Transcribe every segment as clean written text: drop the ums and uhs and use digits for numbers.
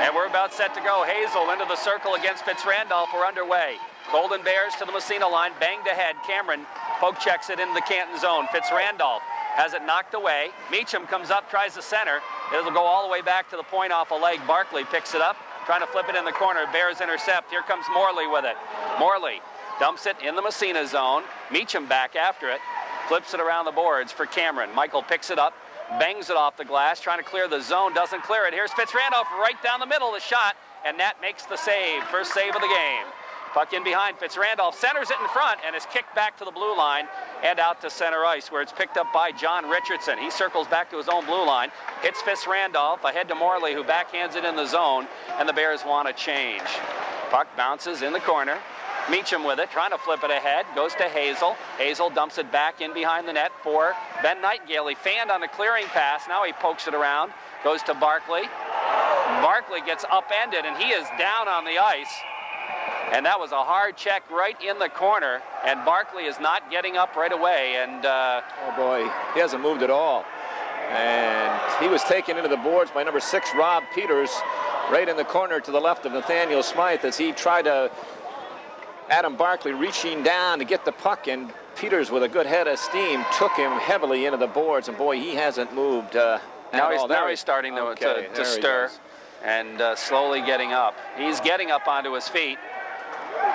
And we're about set to go. Hazel into the circle against Fitzrandolph. We're underway. Golden Bears to the Massena line, banged ahead. Cameron poke checks it into the Canton zone. Fitzrandolph has it knocked away. Meacham comes up, tries the center. It'll go all the way back to the point off a leg. Barkley picks it up, trying to flip it in the corner. Bears intercept. Here comes Morley with it. Morley dumps it in the Massena zone. Meacham back after it. Flips it around the boards for Cameron. Michael picks it up, bangs it off the glass, trying to clear the zone, doesn't clear it. Here's Fitzrandolph right down the middle of the shot, and Nat makes the save. First save of the game. Puck in behind Fitzrandolph, centers it in front, and is kicked back to the blue line and out to center ice, where it's picked up by John Richardson. He circles back to his own blue line, hits Fitzrandolph, ahead to Morley, who backhands it in the zone, and the Bears want to change. Puck bounces in the corner. Meacham with it, trying to flip it ahead, goes to Hazel. Hazel dumps it back in behind the net for Ben Nightingale. He fanned on a clearing pass. Now he pokes it around, goes to Barkley. Barkley gets upended, and he is down on the ice. And that was a hard check right in the corner, and Barkley is not getting up right away. And oh boy, he hasn't moved at all. And he was taken into the boards by number 6, Rob Peters, right in the corner to the left of Nathaniel Smythe as he tried to Adam Barkley reaching down to get the puck, and Peters, with a good head of steam, took him heavily into the boards, and boy, he hasn't moved now he's starting to stir and slowly getting up. He's getting up onto his feet,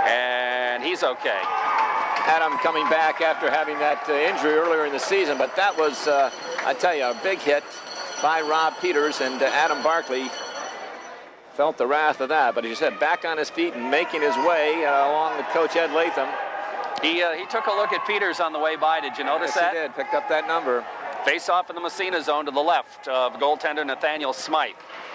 and he's okay. Adam coming back after having that injury earlier in the season, but that was, I tell you, a big hit by Rob Peters, and Adam Barkley felt the wrath of that, but he said back on his feet and making his way along with Coach Ed Latham. He took a look at Peters on the way by. Did you notice that? Yes, he did. Picked up that number. Face off in the Massena zone to the left of goaltender Nathaniel Smythe.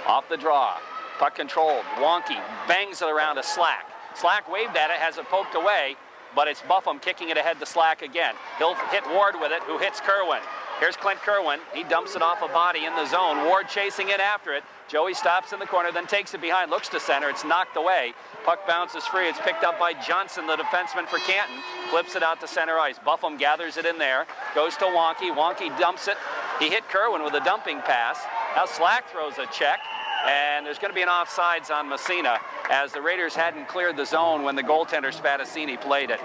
Off the draw. Puck controlled. Wonky bangs it around to Slack. Slack waved at it, has it poked away, but it's Buffum kicking it ahead to Slack again. He'll hit Ward with it, who hits Kerwin. Here's Clint Kerwin. He dumps it off a body in the zone. Ward chasing in after it. Joey stops in the corner, then takes it behind, looks to center. It's knocked away. Puck bounces free. It's picked up by Johnson, the defenseman for Canton. Flips it out to center ice. Buffum gathers it in there. Goes to Wonky. Wonky dumps it. He hit Kerwin with a dumping pass. Now Slack throws a check. And there's going to be an offsides on Massena, as the Raiders hadn't cleared the zone when the goaltender Spadassini played it.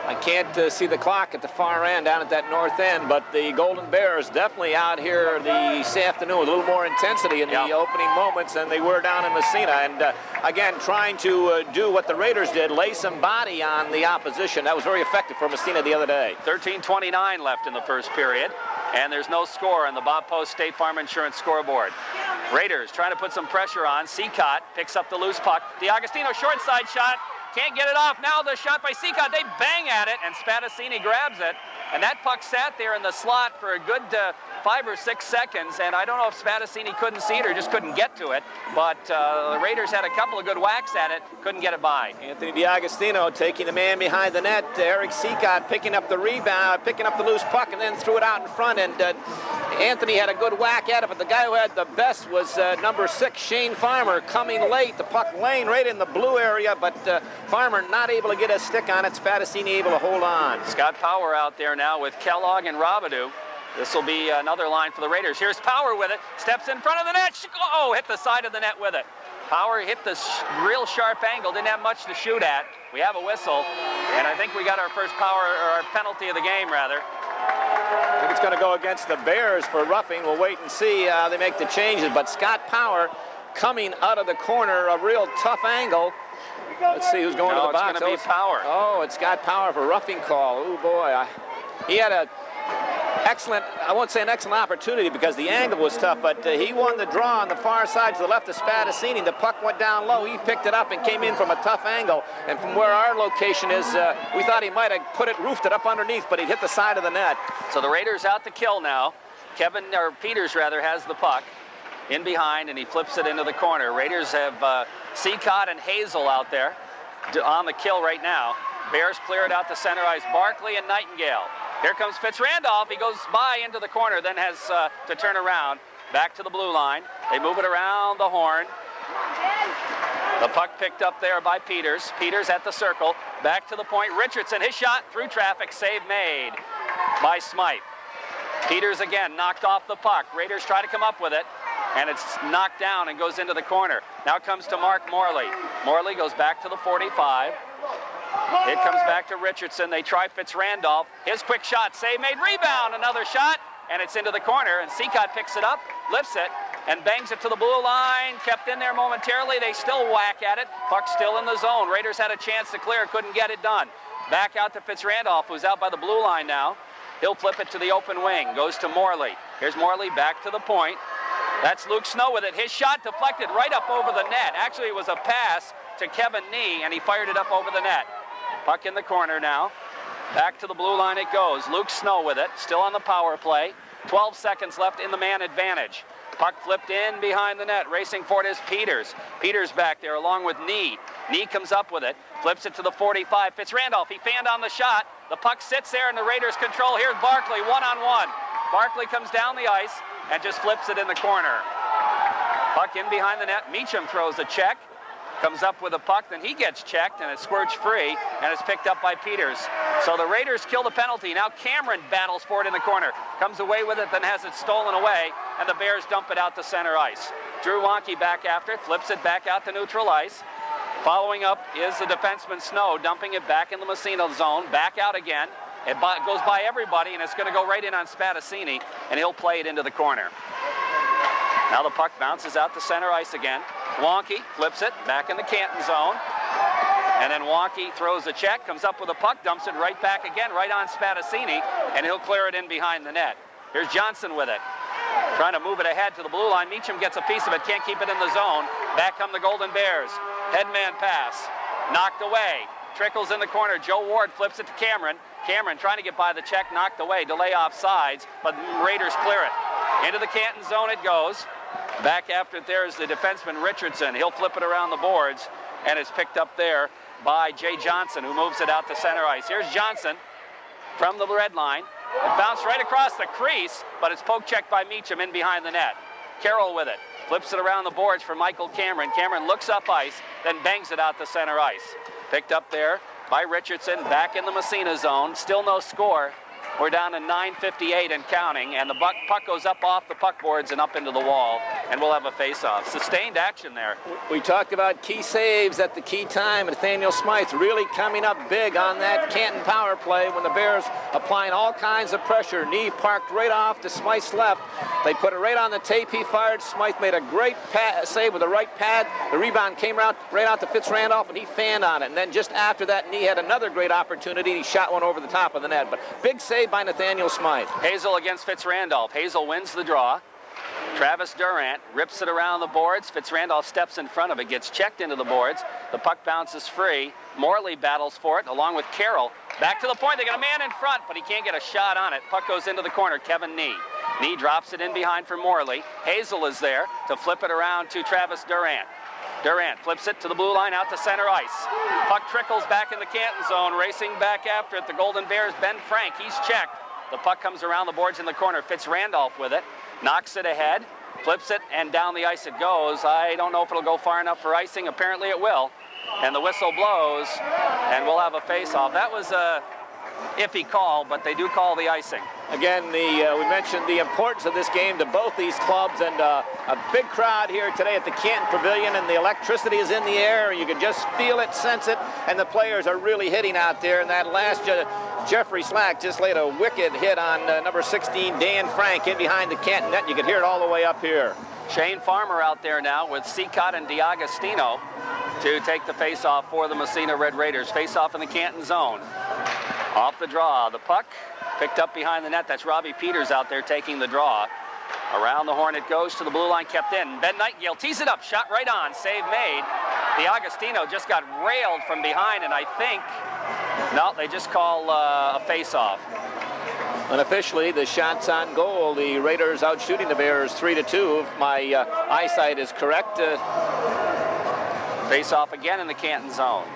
I can't see the clock at the far end down at that north end, but the Golden Bears definitely out here this afternoon with a little more intensity in the opening moments than they were down in Massena. And again, trying to do what the Raiders did, lay some body on the opposition. That was very effective for Massena the other day. 13:29 left in the first period, and there's no score on the Bob Post State Farm Insurance scoreboard. Raiders trying to put some pressure on. Seacott picks up the loose puck. DiAgostino short side shot. Can't get it off. Now the shot by Seacott. They bang at it, and Spadassini grabs it. And that puck sat there in the slot for a good 5 or 6 seconds. And I don't know if Spadassini couldn't see it or just couldn't get to it. But the Raiders had a couple of good whacks at it. Couldn't get it by. Anthony DiAgostino taking the man behind the net. Eric Seacott picking up the rebound, picking up the loose puck, and then threw it out in front. And Anthony had a good whack at it, but the guy who had the best was number 6, Shane Farmer, coming late. The puck laying right in the blue area, but Farmer not able to get a stick on it. Spadassini able to hold on. Scott Power out there now with Kellogg and Robidoux. This will be another line for the Raiders. Here's Power with it. Steps in front of the net. Oh, hit the side of the net with it. Power hit this real sharp angle. Didn't have much to shoot at. We have a whistle, and I think we got our first our penalty of the game, rather. I think it's going to go against the Bears for roughing. We'll wait and see how they make the changes. But Scott Power coming out of the corner, a real tough angle. Let's see who's going to the box. It's going to be Power. Oh, it's Scott Power for roughing call. Oh, boy. He had a excellent, I won't say an excellent opportunity because the angle was tough, but he won the draw on the far side to the left of Spadassini. The puck went down low. He picked it up and came in from a tough angle. And from where our location is, we thought he might have roofed it up underneath, but he hit the side of the net. So the Raiders out to kill now. Peters rather, has the puck in behind, and he flips it into the corner. Raiders have Seacott and Hazel out there on the kill right now. Bears clear it out to center ice. Barkley and Nightingale. Here comes Fitzrandolph. He goes by into the corner, then has to turn around. Back to the blue line. They move it around the horn. The puck picked up there by Peters. Peters at the circle. Back to the point. Richardson, his shot through traffic. Save made by Smythe. Peters again knocked off the puck. Raiders try to come up with it. and it's knocked down and goes into the corner. Now it comes to Mark Morley. Morley goes back to the 45. It comes back to Richardson. They try Fitzrandolph. His quick shot, save made, rebound, another shot, and it's into the corner, and Seacott picks it up, lifts it, and bangs it to the blue line. Kept in there momentarily. They still whack at it. Puck still in the zone. Raiders had a chance to clear, couldn't get it done. Back out to Fitzrandolph, who's out by the blue line now. He'll flip it to the open wing. Goes to Morley. Here's Morley back to the point. That's Luke Snow with it. His shot deflected right up over the net. Actually, it was a pass to Kevin Nee, and he fired it up over the net. Puck in the corner now. Back to the blue line it goes. Luke Snow with it. Still on the power play. 12 seconds left in the man advantage. Puck flipped in behind the net. Racing for it is Peters. Peters back there along with Nee. Nee comes up with it. Flips it to the 45. Fitzrandolph, he fanned on the shot. The puck sits there in the Raiders' control. Here's Barkley, one-on-one. Barkley comes down the ice and just flips it in the corner. Puck in behind the net. Meacham throws a check. Comes up with a puck, then he gets checked, and it squirts free, and it's picked up by Peters. So the Raiders kill the penalty. Now Cameron battles for it in the corner. Comes away with it, then has it stolen away, and the Bears dump it out to center ice. Drew Wonke back after it, flips it back out to neutral ice. Following up is the defenseman Snow, dumping it back in the Massena zone, back out again. It goes by everybody, and it's going to go right in on Spadassini, and he'll play it into the corner. Now the puck bounces out to center ice again. Wonke flips it back in the Canton zone. And then Wonke throws a check, comes up with a puck, dumps it right back again, right on Spadassini, and he'll clear it in behind the net. Here's Johnson with it. Trying to move it ahead to the blue line. Meacham gets a piece of it, can't keep it in the zone. Back come the Golden Bears. Headman pass. Knocked away. Trickles in the corner. Joe Ward flips it to Cameron. Cameron trying to get by the check, knocked away. Delay off sides, but Raiders clear it. Into the Canton zone it goes. Back after it there is the defenseman Richardson. He'll flip it around the boards, and it's picked up there by Jay Johnson, who moves it out to center ice. Here's Johnson from the red line. It bounced right across the crease, but it's poke checked by Meacham in behind the net. Carroll with it. Flips it around the boards for Michael Cameron. Cameron looks up ice, then bangs it out to center ice. Picked up there by Richardson, back in the Massena zone. Still no score. We're down to 9:58 and counting, and the puck goes up off the puck boards and up into the wall, and we'll have a face-off. Sustained action there. We talked about key saves at the key time. Nathaniel Smythe really coming up big on that Canton power play when the Bears applying all kinds of pressure. Knee parked right off to Smythe's left. They put it right on the tape. He fired. Smythe made a great save with the right pad. The rebound came right out to Fitzrandolph, and he fanned on it. And then just after that, Knee had another great opportunity. He shot one over the top of the net. But big save by Nathaniel Smythe. Hazel against Fitzrandolph. Hazel wins the draw. Travis Durant rips it around the boards. Fitzrandolph steps in front of it, gets checked into the boards. The puck bounces free. Morley battles for it along with Carroll. Back to the point. They got a man in front, but he can't get a shot on it. Puck goes into the corner. Kevin Nee. Nee drops it in behind for Morley. Hazel is there to flip it around to Travis Durant. Durant flips it to the blue line out to center ice. Puck trickles back in the Canton zone, racing back after it. The Golden Bears, Ben Frank, he's checked. The puck comes around the boards in the corner. Fitzrandolph with it, knocks it ahead, flips it, and down the ice it goes. I don't know if it'll go far enough for icing. Apparently it will. And the whistle blows, and we'll have a face-off. That was a iffy call, but they do call the icing. Again, we mentioned the importance of this game to both these clubs, and a big crowd here today at the Canton Pavilion, and the electricity is in the air. You can just feel it, sense it, and the players are really hitting out there. And that last Jeffrey Slack just laid a wicked hit on number 16, Dan Frank, in behind the Canton net. You can hear it all the way up here. Shane Farmer out there now with Seacott and DiAgostino to take the face-off for the Massena Red Raiders. Face-off in the Canton zone. Off the draw, the puck picked up behind the net. That's Robbie Peters out there taking the draw. Around the horn it goes to the blue line, kept in. Ben Nightingale tees it up, shot right on, save made. DiAgostino just got railed from behind, and I think, no, they just call a face-off. Unofficially, the shots on goal. The Raiders out shooting the Bears 3-2, if my eyesight is correct. Face-off again in the Canton zone.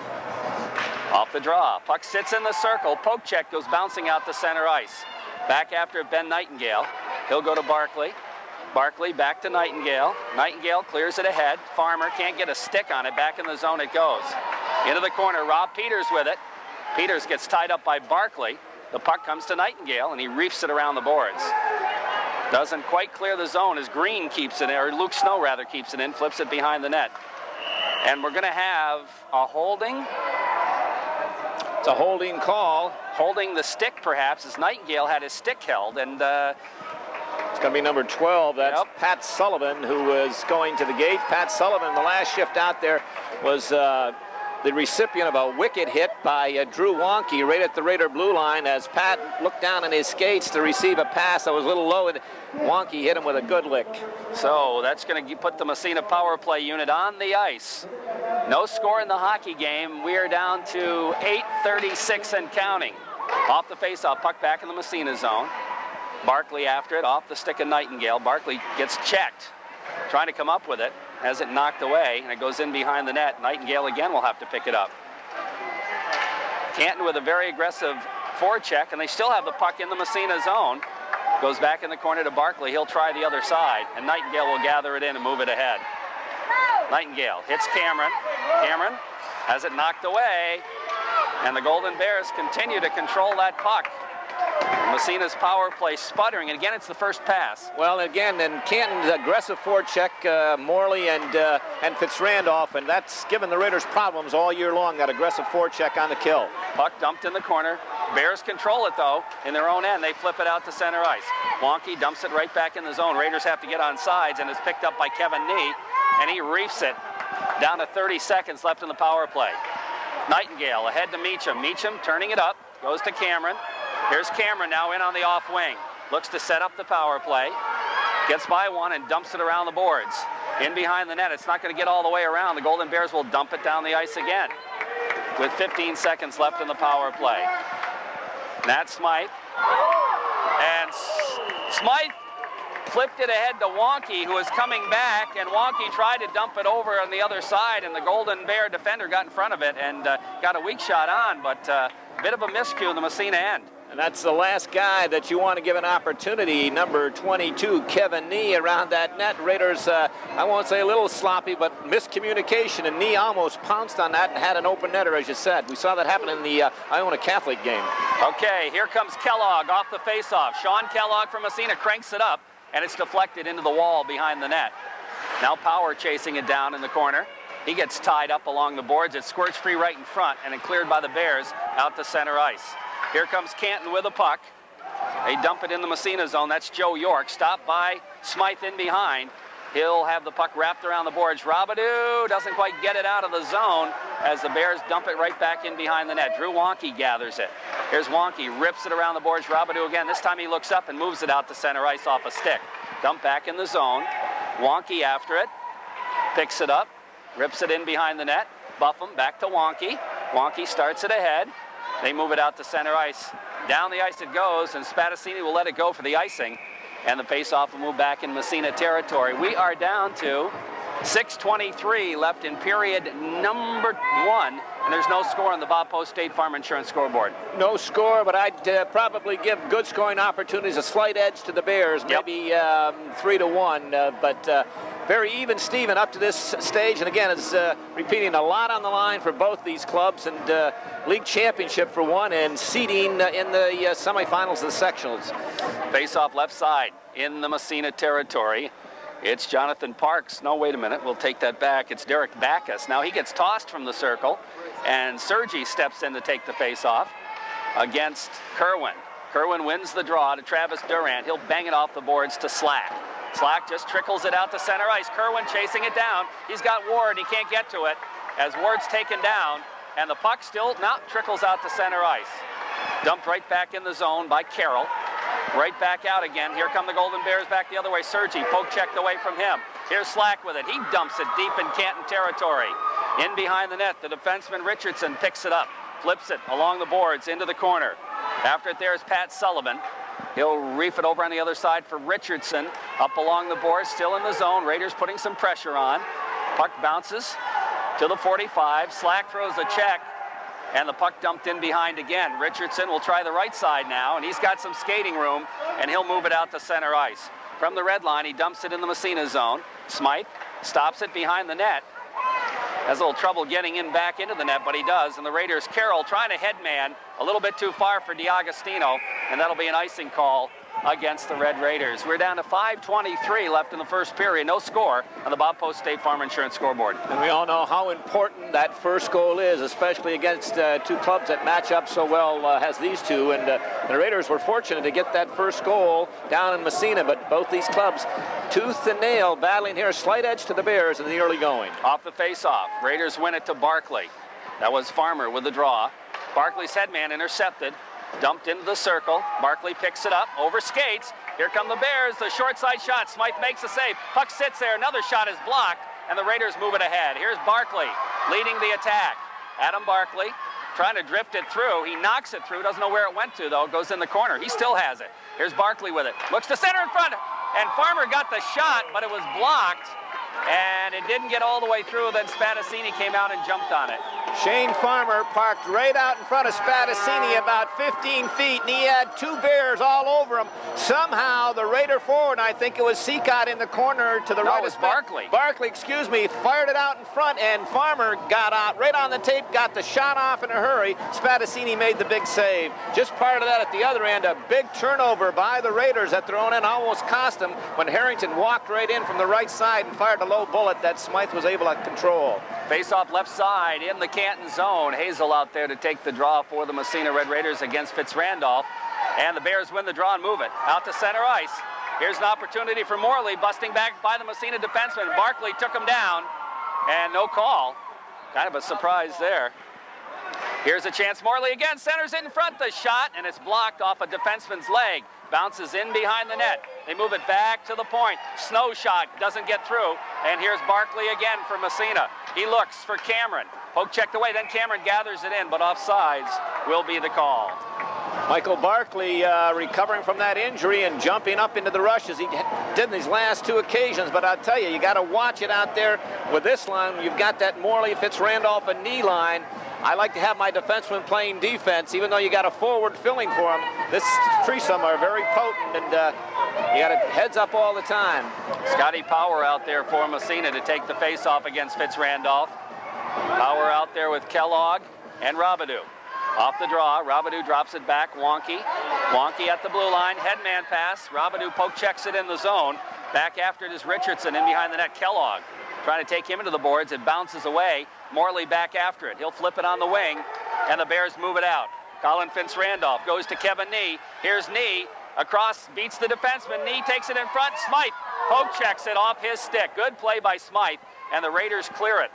Off the draw, puck sits in the circle. Poke check goes bouncing out to center ice. Back after Ben Nightingale. He'll go to Barkley. Barkley back to Nightingale. Nightingale clears it ahead. Farmer can't get a stick on it. Back in the zone it goes. Into the corner, Rob Peters with it. Peters gets tied up by Barkley. The puck comes to Nightingale, and he reefs it around the boards. Doesn't quite clear the zone as Green keeps it in, or Luke Snow rather keeps it in, flips it behind the net. And we're going to have a holding. It's a holding call. Holding the stick, perhaps, as Nightingale had his stick held. And it's going to be number 12. That's Pat Sullivan, who was going to the gate. Pat Sullivan, the last shift out there, was the recipient of a wicked hit by Drew Wonke right at the Raider blue line as Pat looked down on his skates to receive a pass that was a little low, and Wonke hit him with a good lick. So that's going to put the Massena power play unit on the ice. No score in the hockey game. We are down to 8:36 and counting. Off the faceoff, puck back in the Massena zone. Barkley after it, off the stick of Nightingale. Barkley gets checked, trying to come up with it, has it knocked away, and it goes in behind the net. Nightingale again will have to pick it up. Canton with a very aggressive forecheck, and they still have the puck in the Massena zone. Goes back in the corner to Barkley. He'll try the other side, and Nightingale will gather it in and move it ahead. Nightingale hits Cameron. Cameron has it knocked away, and the Golden Bears continue to control that puck. Massena's power play sputtering, and again, it's the first pass. Well, again, then Canton's aggressive forecheck, Morley and Fitzrandolph, and that's given the Raiders problems all year long, that aggressive forecheck on the kill. Puck dumped in the corner. Bears control it, though, in their own end. They flip it out to center ice. Wonke dumps it right back in the zone. Raiders have to get on sides, and it's picked up by Kevin Nee, and he reefs it down to 30 seconds left in the power play. Nightingale ahead to Meacham. Meacham turning it up, goes to Cameron. Here's Cameron now in on the off wing. Looks to set up the power play. Gets by one and dumps it around the boards. In behind the net. It's not going to get all the way around. The Golden Bears will dump it down the ice again with 15 seconds left in the power play. Nat Smythe. And Smythe flipped it ahead to Wonke, who was coming back, and Wonke tried to dump it over on the other side, and the Golden Bear defender got in front of it and got a weak shot on, but a bit of a miscue in the Massena end. And that's the last guy that you want to give an opportunity, number 22, Kevin Nee, around that net. Raiders, I won't say a little sloppy, but miscommunication, and Nee almost pounced on that and had an open netter, as you said. We saw that happen in the Iona Catholic game. Okay, here comes Kellogg off the faceoff. Sean Kellogg from Massena cranks it up, and it's deflected into the wall behind the net. Now Power chasing it down in the corner. He gets tied up along the boards. It squirts free right in front, and it cleared by the Bears out to center ice. Here comes Canton with a puck. They dump it in the Massena zone. That's Joe York. Stopped by Smythe in behind. He'll have the puck wrapped around the boards. Robidoux doesn't quite get it out of the zone as the Bears dump it right back in behind the net. Drew Wonke gathers it. Here's Wonke, rips it around the boards. Robidoux again. This time he looks up and moves it out to center ice off a stick. Dump back in the zone. Wonke after it. Picks it up. Rips it in behind the net. Buffum back to Wonke. Wonke starts it ahead. They move it out to center ice. Down the ice it goes, and Spadassini will let it go for the icing. And the faceoff will move back in Massena territory. We are down to 6:23 left in period number 1, and there's no score on the Bob Post State Farm Insurance scoreboard. No score, but I'd probably give good scoring opportunities, a slight edge to the Bears, maybe 3-1, but very even, Steven, up to this stage. And again, it's repeating a lot on the line for both these clubs, and league championship for one, and seeding in the semifinals of the sectionals. Face-off left side in the Massena territory. It's Jonathan Parks. No, wait a minute. We'll take that back. It's Derek Backus. Now he gets tossed from the circle, and Sergi steps in to take the face-off against Kerwin. Kerwin wins the draw to Travis Durant. He'll bang it off the boards to Slack. Slack just trickles it out to center ice. Kerwin chasing it down. He's got Ward. He can't get to it as Ward's taken down, and the puck still trickles out to center ice. Dumped right back in the zone by Carroll. Right back out again. Here come the Golden Bears back the other way. Sergi poke checked away from him. Here's Slack with it. He dumps it deep in Canton territory. In behind the net, the defenseman Richardson picks it up, flips it along the boards into the corner. After it, there's Pat Sullivan. He'll reef it over on the other side for Richardson. Up along the boards, still in the zone. Raiders putting some pressure on. Puck bounces to the 45. Slack throws a check, and the puck dumped in behind again. Richardson will try the right side now, and he's got some skating room, and he'll move it out to center ice. From the red line, he dumps it in the Massena zone. Smythe stops it behind the net. Has a little trouble getting in back into the net, but he does. And the Raiders, Carroll trying to headman a little bit too far for DiAgostino, and that'll be an icing call against the Red Raiders. We're down to 5:23 left in the first period. No score on the Bob Post State Farm Insurance scoreboard. And we all know how important that first goal is, especially against two clubs that match up so well as these two. And the Raiders were fortunate to get that first goal down in Massena, but both these clubs tooth and nail battling here. Slight edge to the Bears in the early going. Off the face-off, Raiders win it to Barkley. That was Farmer with the draw. Barkley's headman intercepted. Dumped into the circle. Barkley picks it up, over skates. Here come the Bears, the short side shot. Smythe makes the save. Puck sits there, another shot is blocked, and the Raiders move it ahead. Here's Barkley leading the attack. Adam Barkley trying to drift it through. He knocks it through, doesn't know where it went to though, goes in the corner. He still has it. Here's Barkley with it. Looks to center in front, and Farmer got the shot, but it was blocked. And it didn't get all the way through. Then Spadassini came out and jumped on it. Shane Farmer parked right out in front of Spadassini about 15 feet, and he had two Bears all over him. Somehow the Raider forward, I think it was Seacott in the corner to the right. No, it was Barkley. Barkley, excuse me, fired it out in front, and Farmer got out right on the tape, got the shot off in a hurry. Spadassini made the big save. Just prior to that, at the other end, a big turnover by the Raiders at their own end almost cost them when Harrington walked right in from the right side and fired a low bullet that Smythe was able to control. Face off left side in the Canton zone. Hazel out there to take the draw for the Massena Red Raiders against Fitzrandolph. And the Bears win the draw and move it out to center ice. Here's an opportunity for Morley, busting back by the Massena defenseman. Barkley took him down, and no call. Kind of a surprise there. Here's a chance. Morley again centers it in front. The shot, and it's blocked off a defenseman's leg. Bounces in behind the net. They move it back to the point. Snow shot doesn't get through. And here's Barkley again for Massena. He looks for Cameron. Poke checked away. Then Cameron gathers it in, but offsides will be the call. Michael Barkley recovering from that injury and jumping up into the rush as he did in these last two occasions. But I'll tell you got to watch it out there with this line. You've got that Morley, Fitzrandolph, and knee line. I like to have my defensemen playing defense, even though you got a forward filling for them. This threesome are very potent, and you got it heads up all the time. Scotty Power out there for Massena to take the face-off against Fitzrandolph. Power out there with Kellogg and Robidoux. Off the draw, Robidoux drops it back, Wonky. Wonky at the blue line, headman pass. Robidoux poke checks it in the zone. Back after it is Richardson in behind the net. Kellogg trying to take him into the boards. It bounces away. Morley back after it. He'll flip it on the wing, and the Bears move it out. Colin Fitzrandolph goes to Kevin Nee. Here's Nee. Across, beats the defenseman. Nee takes it in front. Smythe poke checks it off his stick. Good play by Smythe, and the Raiders clear it.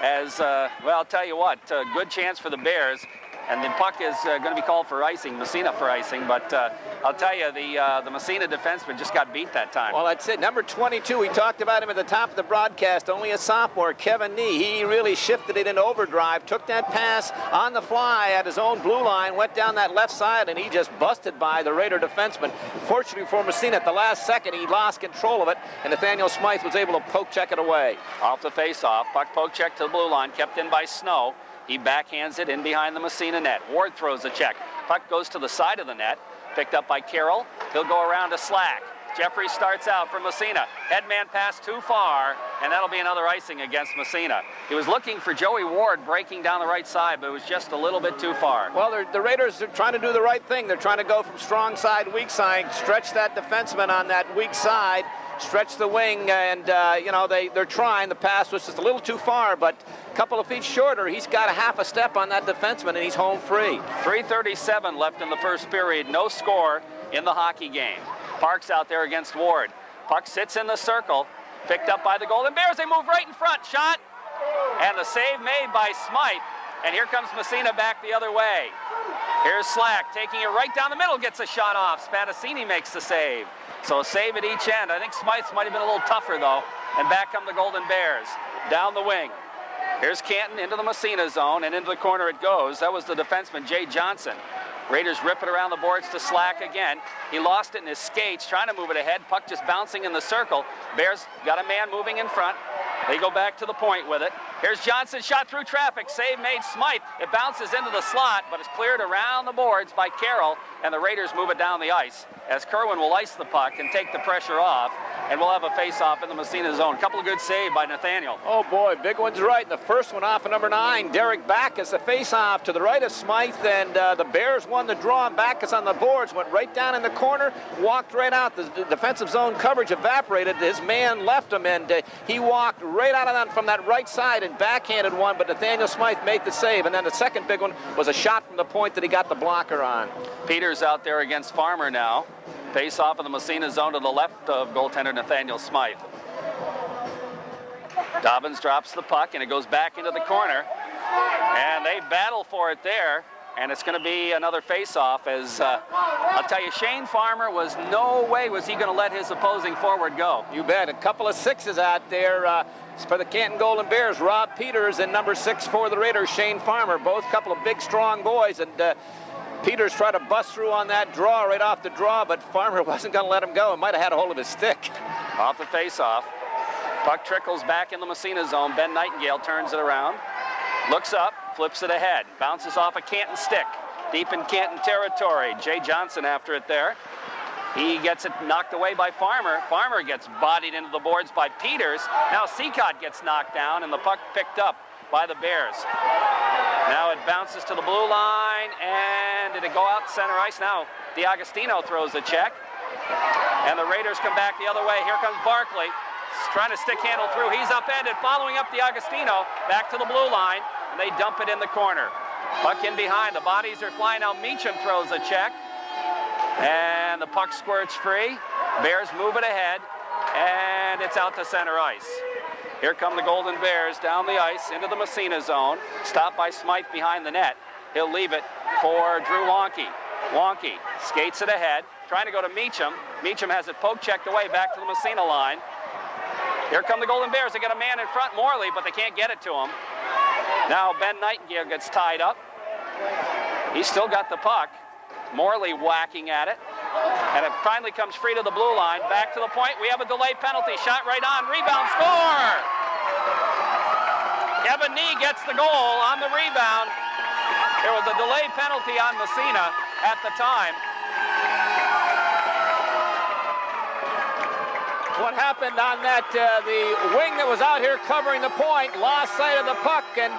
As, well, I'll tell you what, good chance for the Bears. And the puck is going to be called for icing, Massena for icing. But I'll tell you, the Massena defenseman just got beat that time. Well, that's it. Number 22, we talked about him at the top of the broadcast, only a sophomore, Kevin Nee. He really shifted it into overdrive, took that pass on the fly at his own blue line, went down that left side, and he just busted by the Raider defenseman. Fortunately for Massena, at the last second, he lost control of it, and Nathaniel Smythe was able to poke check it away. Off the face-off, puck poke check to the blue line, kept in by Snow. He backhands it in behind the Massena net. Ward throws the check. Puck goes to the side of the net. Picked up by Carroll. He'll go around to Slack. Jeffrey starts out for Massena. Headman pass too far, and that'll be another icing against Massena. He was looking for Joey Ward breaking down the right side, but it was just a little bit too far. Well, the Raiders are trying to do the right thing. They're trying to go from strong side, weak side, stretch that defenseman on that weak side, stretch the wing, and, you know, they're trying. The pass was just a little too far, but a couple of feet shorter. He's got a half a step on that defenseman, and he's home free. 3:37 left in the first period. No score in the hockey game. Parks out there against Ward. Puck sits in the circle. Picked up by the Golden Bears. They move right in front. Shot. And the save made by Smythe. And here comes Massena back the other way. Here's Slack taking it right down the middle. Gets a shot off. Spadassini makes the save. So a save at each end. I think Smythe's might have been a little tougher, though. And back come the Golden Bears. Down the wing. Here's Canton into the Massena zone, and into the corner it goes. That was the defenseman, Jay Johnson. Raiders rip it around the boards to Slack again. He lost it in his skates, trying to move it ahead. Puck just bouncing in the circle. Bears got a man moving in front. They go back to the point with it. Here's Johnson, shot through traffic. Save made Smythe. It bounces into the slot, but it's cleared around the boards by Carroll, and the Raiders move it down the ice. As Kerwin will ice the puck and take the pressure off. and we'll have a face-off in the Massena zone. Couple of good saves by Nathaniel. Oh boy, big one's right. And the first one off of number 9, Derek Backus, the face-off to the right of Smythe, and the Bears won the draw, and Backus on the boards, went right down in the corner, walked right out. The defensive zone coverage evaporated. His man left him, and he walked right out of that from that right side and backhanded one, but Nathaniel Smythe made the save. And then the second big one was a shot from the point that he got the blocker on. Peters out there against Farmer now. Face off in the Massena zone to the left of goaltender Nathaniel Smythe. Dobbins drops the puck, and it goes back into the corner. And they battle for it there. And it's going to be another face-off as, I'll tell you, Shane Farmer was no way was he going to let his opposing forward go. You bet. A couple of sixes out there for the Canton Golden Bears. Rob Peters and number 6 for the Raiders, Shane Farmer. Both couple of big, strong boys. And Peters tried to bust through on that draw right off the draw, but Farmer wasn't going to let him go and might have had a hold of his stick. Off the face-off. Puck trickles back in the Massena zone. Ben Nightingale turns it around. Looks up, flips it ahead, bounces off a Canton stick, deep in Canton territory. Jay Johnson after it there. He gets it knocked away by Farmer. Farmer gets bodied into the boards by Peters. Now Seacott gets knocked down, and the puck picked up by the Bears. Now it bounces to the blue line, and did it go out center ice? Now DiAgostino throws a check, and the Raiders come back the other way. Here comes Barkley. Trying to stick handle through. He's upended, following up DiAgostino, back to the blue line, and they dump it in the corner. Puck in behind, the bodies are flying out. Meacham throws a check, and the puck squirts free. Bears move it ahead, and it's out to center ice. Here come the Golden Bears down the ice into the Massena zone. Stopped by Smythe behind the net. He'll leave it for Drew Wonky. Wonky skates it ahead, trying to go to Meacham. Meacham has it poke checked away back to the Massena line. Here come the Golden Bears. They got a man in front, Morley, but they can't get it to him. Now Ben Nightingale gets tied up. He's still got the puck. Morley whacking at it. And it finally comes free to the blue line. Back to the point. We have a delay penalty. Shot right on. Rebound, score! Kevin Nee gets the goal on the rebound. There was a delay penalty on Massena at the time. What happened on that, the wing that was out here covering the point lost sight of the puck, and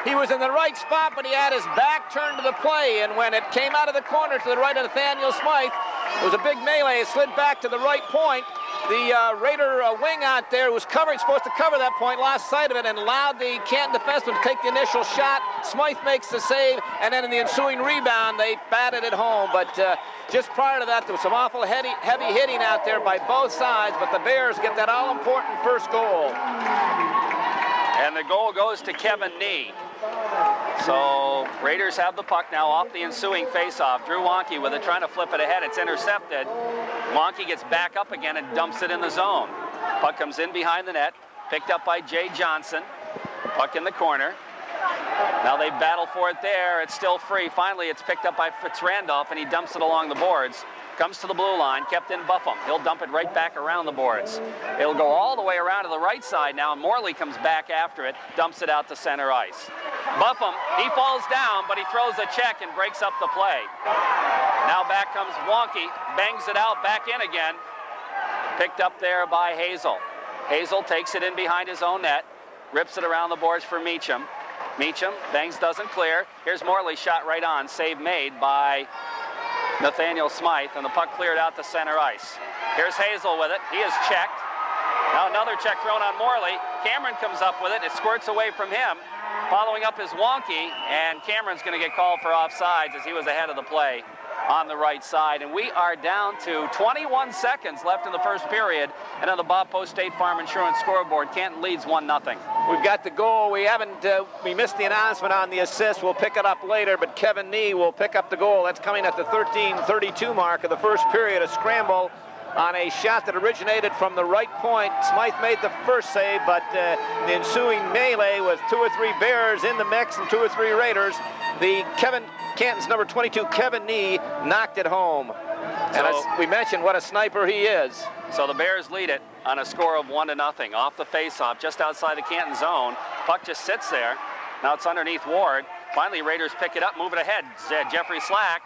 he was in the right spot, but he had his back turned to the play, and when it came out of the corner to the right of Nathaniel Smythe, it was a big melee. It slid back to the right point. The Raider wing out there was supposed to cover that point, lost sight of it, and allowed the Canton defenseman to take the initial shot. Smythe makes the save, and then in the ensuing rebound, they batted it home. But just prior to that, there was some awful heavy hitting out there by both sides, but the Bears get that all-important first goal. And the goal goes to Kevin Nee. So Raiders have the puck now off the ensuing faceoff. Drew Wonky with it, trying to flip it ahead. It's intercepted. Wonky gets back up again and dumps it in the zone. Puck comes in behind the net, picked up by Jay Johnson. Puck in the corner. Now they battle for it there. It's still free. Finally, it's picked up by Fitz Randolph, and he dumps it along the boards. Comes to the blue line, kept in Buffum. He'll dump it right back around the boards. It'll go all the way around to the right side now, and Morley comes back after it, dumps it out to center ice. Buffum, he falls down, but he throws a check and breaks up the play. Now back comes Wonky, bangs it out, back in again. Picked up there by Hazel. Hazel takes it in behind his own net, rips it around the boards for Meacham. Meacham, bangs, doesn't clear. Here's Morley, shot right on, save made by Nathaniel Smythe, and the puck cleared out to center ice. Here's Hazel with it. He is checked. Now another check thrown on Morley. Cameron comes up with it. It squirts away from him. Following up is Wonky, and Cameron's going to get called for offsides as he was ahead of the play on the right side. And we are down to 21 seconds left in the first period. And on the Bob Post State Farm Insurance scoreboard, Canton leads 1-0. We've got the goal. We missed the announcement on the assist. We'll pick it up later, but Kevin Nee will pick up the goal. That's coming at the 13:32 mark of the first period. A scramble on a shot that originated from the right point. Smythe made the first save, but the ensuing melee with 2 or 3 Bears in the mix and 2 or 3 Raiders. Canton's number 22, Kevin Nee, knocked it home. And as we mentioned, what a sniper he is. So the Bears lead it on a score of 1-0 off the faceoff just outside the Canton zone. Puck just sits there. Now it's underneath Ward. Finally, Raiders pick it up, move it ahead. Jeffrey Slack.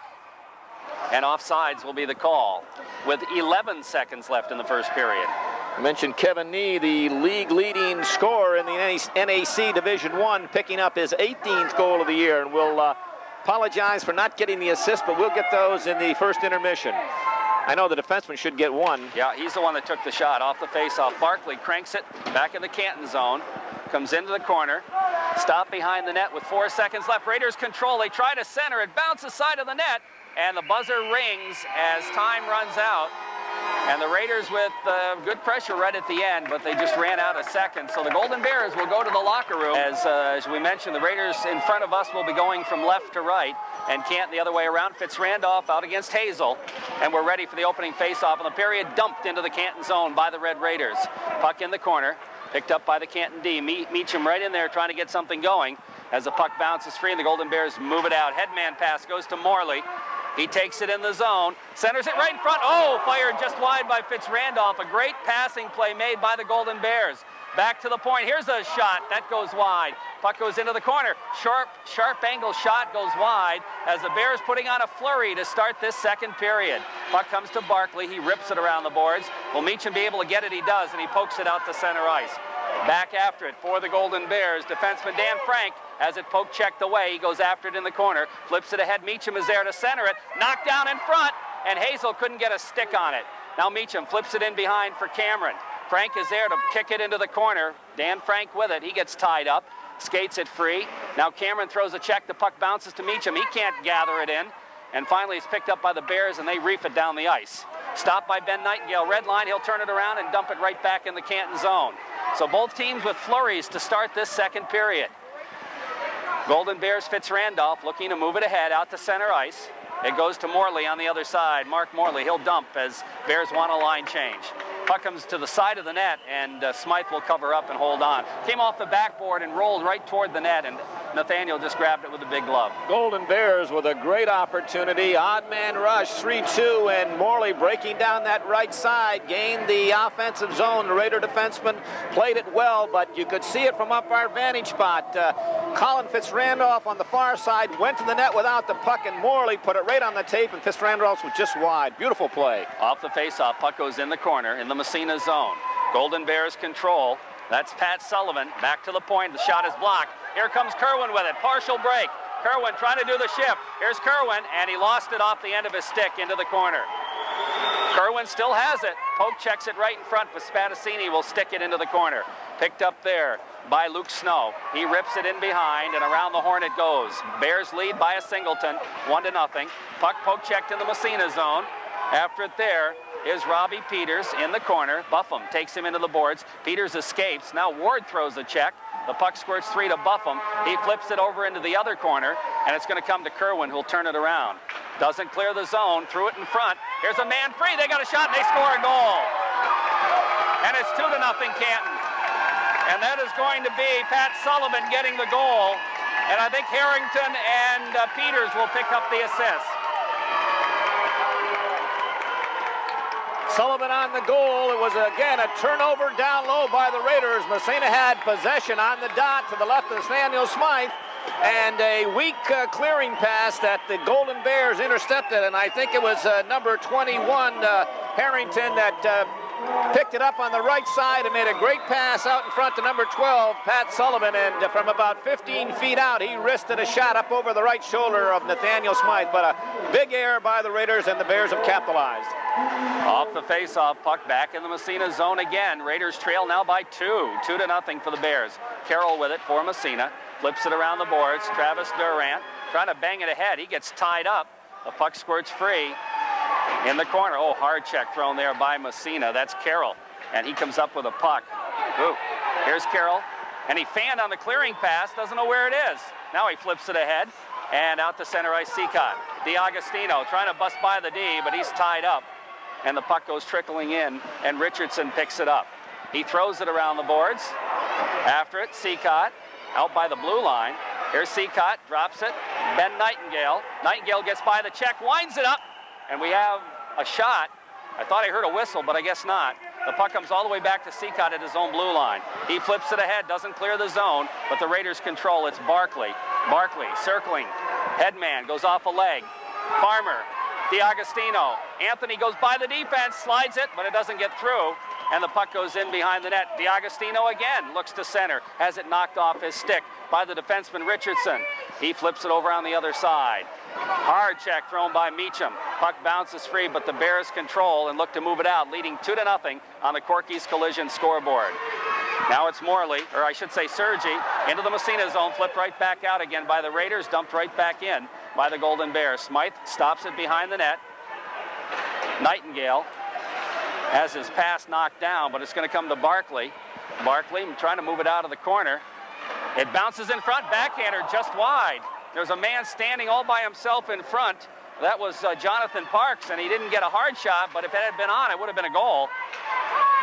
And offsides will be the call with 11 seconds left in the first period. I mentioned Kevin Nee, the league-leading scorer in the NAC Division I, picking up his 18th goal of the year, and we'll apologize for not getting the assist, but we'll get those in the first intermission. I know the defenseman should get one. Yeah, he's the one that took the shot off the faceoff. Barkley cranks it back in the Canton zone, comes into the corner, stop behind the net with 4 seconds left. Raiders control. They try to center. It bounces side of the net, and the buzzer rings as time runs out. And the Raiders with good pressure right at the end, but they just ran out of seconds. So the Golden Bears will go to the locker room. As we mentioned, the Raiders in front of us will be going from left to right, and Canton the other way around. Fitz-Randolph out against Hazel, and we're ready for the opening faceoff. And the period dumped into the Canton zone by the Red Raiders. Puck in the corner, picked up by the Canton D. Meacham right in there trying to get something going. As the puck bounces free and the Golden Bears move it out. Headman pass goes to Morley. He takes it in the zone, centers it right in front. Oh, fired just wide by Fitz-Randolph. A great passing play made by the Golden Bears. Back to the point. Here's a shot. That goes wide. Puck goes into the corner. Sharp angle shot goes wide as the Bears putting on a flurry to start this second period. Puck comes to Barkley. He rips it around the boards. Will Meacham be able to get it? He does, and he pokes it out to center ice. Back after it for the Golden Bears. Defenseman Dan Frank has it poke checked away. He goes after it in the corner. Flips it ahead. Meacham is there to center it. Knocked down in front, and Hazel couldn't get a stick on it. Now Meacham flips it in behind for Cameron. Frank is there to kick it into the corner. Dan Frank with it. He gets tied up. Skates it free. Now Cameron throws a check. The puck bounces to Meacham. He can't gather it in. And finally it's picked up by the Bears, and they reef it down the ice. Stopped by Ben Nightingale. Red line. He'll turn it around and dump it right back in the Canton zone. So both teams with flurries to start this second period. Golden Bears Fitz-Randolph looking to move it ahead out to center ice. It goes to Morley on the other side. Mark Morley, he'll dump as Bears want a line change. Puck comes to the side of the net, and Smythe will cover up and hold on. Came off the backboard and rolled right toward the net, and Nathaniel just grabbed it with a big glove. Golden Bears with a great opportunity. Odd man rush, 3-2, and Morley breaking down that right side, gained the offensive zone. The Raider defenseman played it well, but you could see it from up our vantage spot. Colin Fitz-Randolph on the far side went to the net without the puck, and Morley put it right on the tape, and Fitz-Randolph was just wide. Beautiful play. Off the faceoff, puck goes in the corner in the Massena zone. Golden Bears control. That's Pat Sullivan. Back to the point. The shot is blocked. Here comes Kerwin with it. Partial break. Kerwin trying to do the shift. Here's Kerwin, and he lost it off the end of his stick into the corner. Kerwin still has it. Poke checks it right in front, but Spadassini will stick it into the corner. Picked up there by Luke Snow. He rips it in behind, and around the horn it goes. Bears lead by a singleton, 1-0. Puck poke checked in the Massena zone. After it there is Robbie Peters in the corner. Buffum takes him into the boards. Peters escapes. Now Ward throws a check. The puck squirts 3 to Buffum. He flips it over into the other corner, and it's going to come to Kerwin, who'll turn it around. Doesn't clear the zone. Threw it in front. Here's a man free. They got a shot, and they score a goal. And it's 2-0 Canton. And that is going to be Pat Sullivan getting the goal. And I think Harrington and Peters will pick up the assist. Sullivan on the goal. It was, again, a turnover down low by the Raiders. Massena had possession on the dot to the left of Nathaniel Smythe, and a weak clearing pass that the Golden Bears intercepted, and I think it was number 21, Harrington, that picked it up on the right side and made a great pass out in front to number 12, Pat Sullivan, and from about 15 feet out, he wristed a shot up over the right shoulder of Nathaniel Smythe, but a big error by the Raiders, and the Bears have capitalized. Off the face-off, puck back in the Massena zone again. Raiders trail now by 2-0 for the Bears. Carroll with it for Massena. Flips it around the boards. Travis Durant trying to bang it ahead. He gets tied up. The puck squirts free in the corner. Oh, hard check thrown there by Massena. That's Carroll, and he comes up with a puck. Ooh, here's Carroll, and he fanned on the clearing pass. Doesn't know where it is. Now he flips it ahead, and out to center ice, Seacott. DiAgostino trying to bust by the D, but he's tied up. And the puck goes trickling in, and Richardson picks it up. He throws it around the boards. After it, Seacott out by the blue line. Here's Seacott, drops it. Ben Nightingale. Nightingale gets by the check, winds it up, and we have a shot. I thought I heard a whistle, but I guess not. The puck comes all the way back to Seacott at his own blue line. He flips it ahead, doesn't clear the zone, but the Raiders control. It's Barkley. Barkley circling. Headman goes off a leg. Farmer. DiAgostino. Anthony goes by the defense, slides it, but it doesn't get through. and the puck goes in behind the net. D'Agostino again looks to center, has it knocked off his stick by the defenseman Richardson. He flips it over on the other side. Hard check thrown by Meacham. Puck bounces free, but the Bears control and look to move it out, leading 2-0 on the Corky's Collision scoreboard. Now it's Morley, or I should say Sergi, into the Massena zone, flipped right back out again by the Raiders, dumped right back in by the Golden Bears. Smythe stops it behind the net. Nightingale has his pass knocked down, but it's going to come to Barkley. Barkley trying to move it out of the corner. It bounces in front, backhander just wide. There's a man standing all by himself in front. That was Jonathan Parks, and he didn't get a hard shot, but if it had been on, it would have been a goal.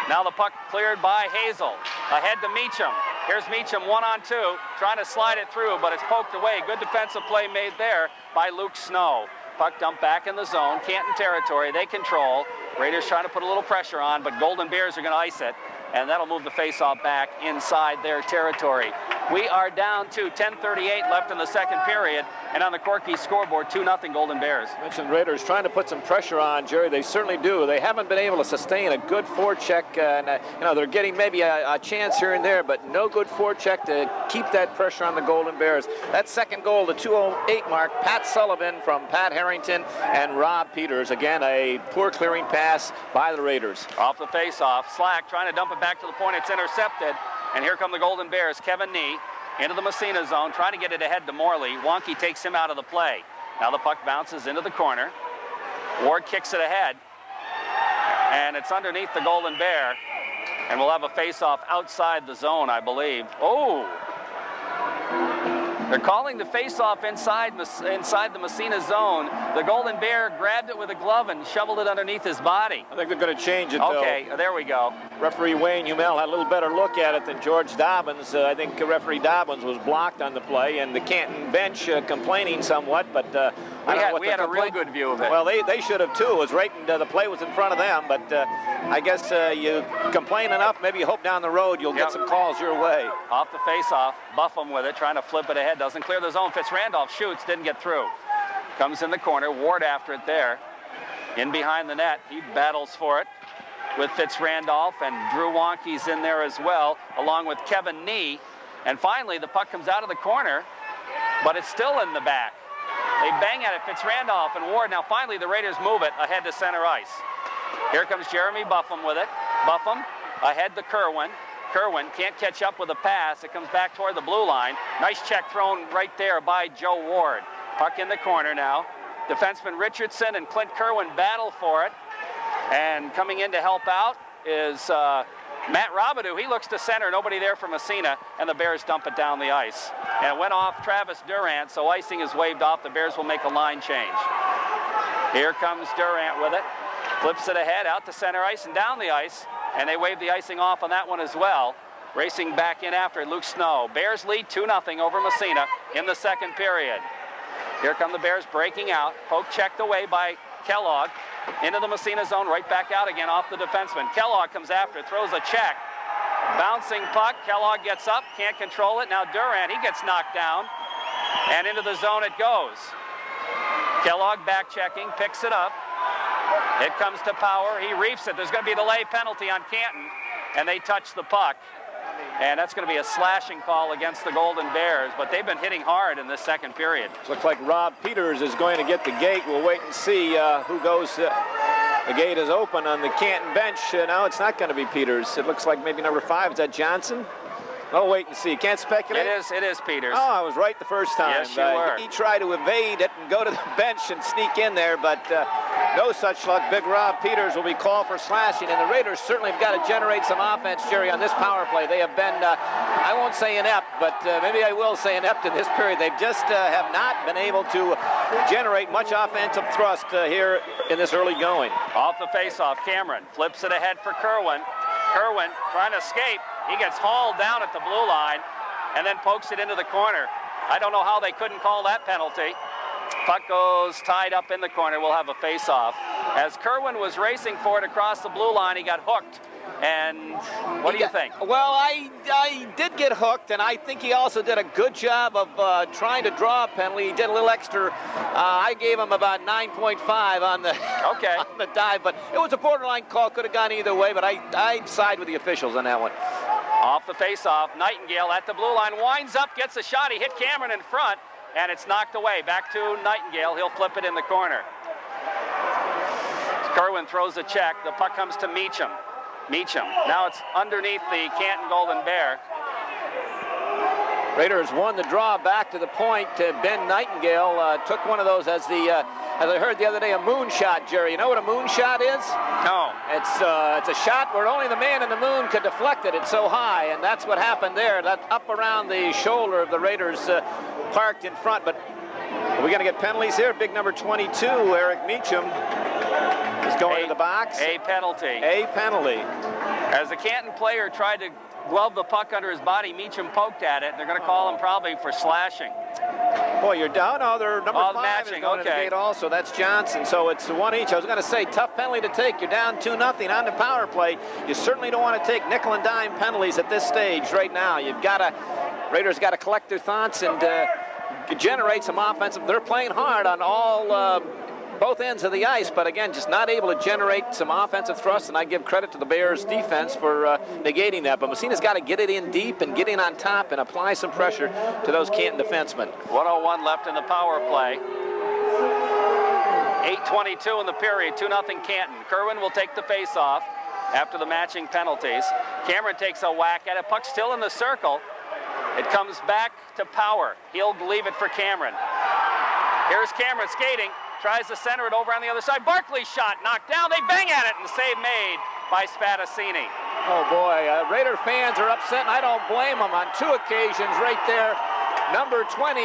Now the puck cleared by Hazel. Ahead to Meacham. Here's Meacham 1-on-2, trying to slide it through, but it's poked away. Good defensive play made there by Luke Snow. Puck dumped back in the zone. Canton territory, they control. Raiders trying to put a little pressure on, but Golden Bears are going to ice it, and that'll move the faceoff back inside their territory. We are down to 10:38 left in the second period, and on the Corky scoreboard, 2-0 Golden Bears. You mentioned Raiders trying to put some pressure on, Jerry. They certainly do. They haven't been able to sustain a good forecheck, and they're getting maybe a chance here and there, but no good forecheck to keep that pressure on the Golden Bears. That second goal, the 2:08 mark, Pat Sullivan from Pat Harrington and Rob Peters. Again, a poor clearing pass by the Raiders. Off the faceoff, Slack trying to dump it back to the point. It's intercepted. And here come the Golden Bears. Kevin Nee into the Massena zone, trying to get it ahead to Morley. Wonky takes him out of the play. Now the puck bounces into the corner. Ward kicks it ahead. And it's underneath the Golden Bear. And we'll have a face-off outside the zone, I believe. Oh! They're calling the face-off inside the Massena zone. The Golden Bear grabbed it with a glove and shoveled it underneath his body. I think they're going to change it, though. Okay, there we go. Referee Wayne Humel had a little better look at it than George Dobbins. I think referee Dobbins was blocked on the play, and the Canton bench complaining somewhat, but we had a real good view of it. Well, they should have, too. It was right, the play was in front of them, but I guess you complain enough, maybe you hope down the road you'll get some calls your way. Off the face-off, Buffum with it, trying to flip it ahead. Doesn't clear the zone. Fitzrandolph shoots, didn't get through. Comes in the corner, Ward after it there. In behind the net, he battles for it with Fitzrandolph, and Drew Wonky's in there as well, along with Kevin Nee. And finally, the puck comes out of the corner, but it's still in the back. They bang at it, Fitzrandolph and Ward. Now finally, the Raiders move it ahead to center ice. Here comes Jeremy Buffum with it. Buffum ahead to Kerwin. Kerwin can't catch up with a pass. It comes back toward the blue line. Nice check thrown right there by Joe Ward. Puck in the corner now. Defenseman Richardson and Clint Kerwin battle for it. And coming in to help out is Matt Robidoux. He looks to center, nobody there for Massena, and the Bears dump it down the ice. And it went off Travis Durant, so icing is waved off. The Bears will make a line change. Here comes Durant with it. Flips it ahead, out to center ice and down the ice. And they wave the icing off on that one as well. Racing back in after it, Luke Snow. Bears lead 2-0 over Massena in the second period. Here come the Bears breaking out. Poke checked away by Kellogg. Into the Massena zone, right back out again off the defenseman. Kellogg comes after, throws a check. Bouncing puck, Kellogg gets up, can't control it. Now Durant, he gets knocked down. And into the zone it goes. Kellogg back checking, picks it up. It comes to Power, he reefs it. There's going to be a delay penalty on Canton, and they touch the puck. And that's going to be a slashing call against the Golden Bears, but they've been hitting hard in this second period. Looks like Rob Peters is going to get the gate. We'll wait and see who goes. The gate is open on the Canton bench. No, it's not going to be Peters. It looks like maybe number 5. Is that Johnson? Oh, wait and see. Can't speculate. It is Peters. Oh, I was right the first time. Yes, you were. He tried to evade it and go to the bench and sneak in there, but no such luck. Big Rob Peters will be called for slashing, and the Raiders certainly have got to generate some offense, Jerry, on this power play. They have been, I won't say inept, but maybe I will say inept in this period. They've just have not been able to generate much offensive thrust here in this early going. Off the faceoff, Cameron flips it ahead for Kerwin. Kerwin trying to escape. He gets hauled down at the blue line and then pokes it into the corner. I don't know how they couldn't call that penalty. Puck goes tied up in the corner. We'll have a face-off. As Kerwin was racing for it across the blue line, he got hooked. And what do you think? Well, I did get hooked, and I think he also did a good job of trying to draw a penalty. He did a little extra. I gave him about 9.5 on the on the dive, but it was a borderline call. Could have gone either way, but I side with the officials on that one. Off the face-off, Nightingale at the blue line, winds up, gets a shot. He hit Cameron in front, and it's knocked away. Back to Nightingale. He'll flip it in the corner. Kerwin throws a check. The puck comes to Meacham. Now it's underneath the Canton Golden Bear. Raiders won the draw back to the point. Ben Nightingale took one of those as I heard the other day, a moonshot, Jerry. You know what a moonshot is? No. It's a shot where only the man in the moon could deflect it. It's so high, and that's what happened there. That up around the shoulder of the Raiders parked in front. But are we going to get penalties here? Big number 22, Eric Meacham, is going to the box. A penalty. A penalty. As the Canton player tried to glove the puck under his body, Meacham poked at it. They're going to call him probably for slashing. Boy, you're down. Oh, they're number 5 matching. is going to the gate also. That's Johnson. So it's one each. I was going to say, tough penalty to take. You're down 2-0 on the power play. You certainly don't want to take nickel and dime penalties at this stage right now. Raiders got to collect their thoughts and generate some offensive. They're playing hard on both ends of the ice, but again, just not able to generate some offensive thrust, and I give credit to the Bears defense for negating that. But Massena's got to get it in deep and get in on top and apply some pressure to those Canton defensemen. 1:01 left in the power play. 8:22 in the period, 2-0 Canton. Kerwin will take the face-off after the matching penalties. Cameron takes a whack at it. Puck still in the circle. It comes back to Power. He'll leave it for Cameron. Here's Cameron skating. Tries to center it over on the other side. Barkley's shot knocked down. They bang at it, and the save made by Spadassini. Oh, boy. Raider fans are upset, and I don't blame them on 2 occasions right there. Number 20,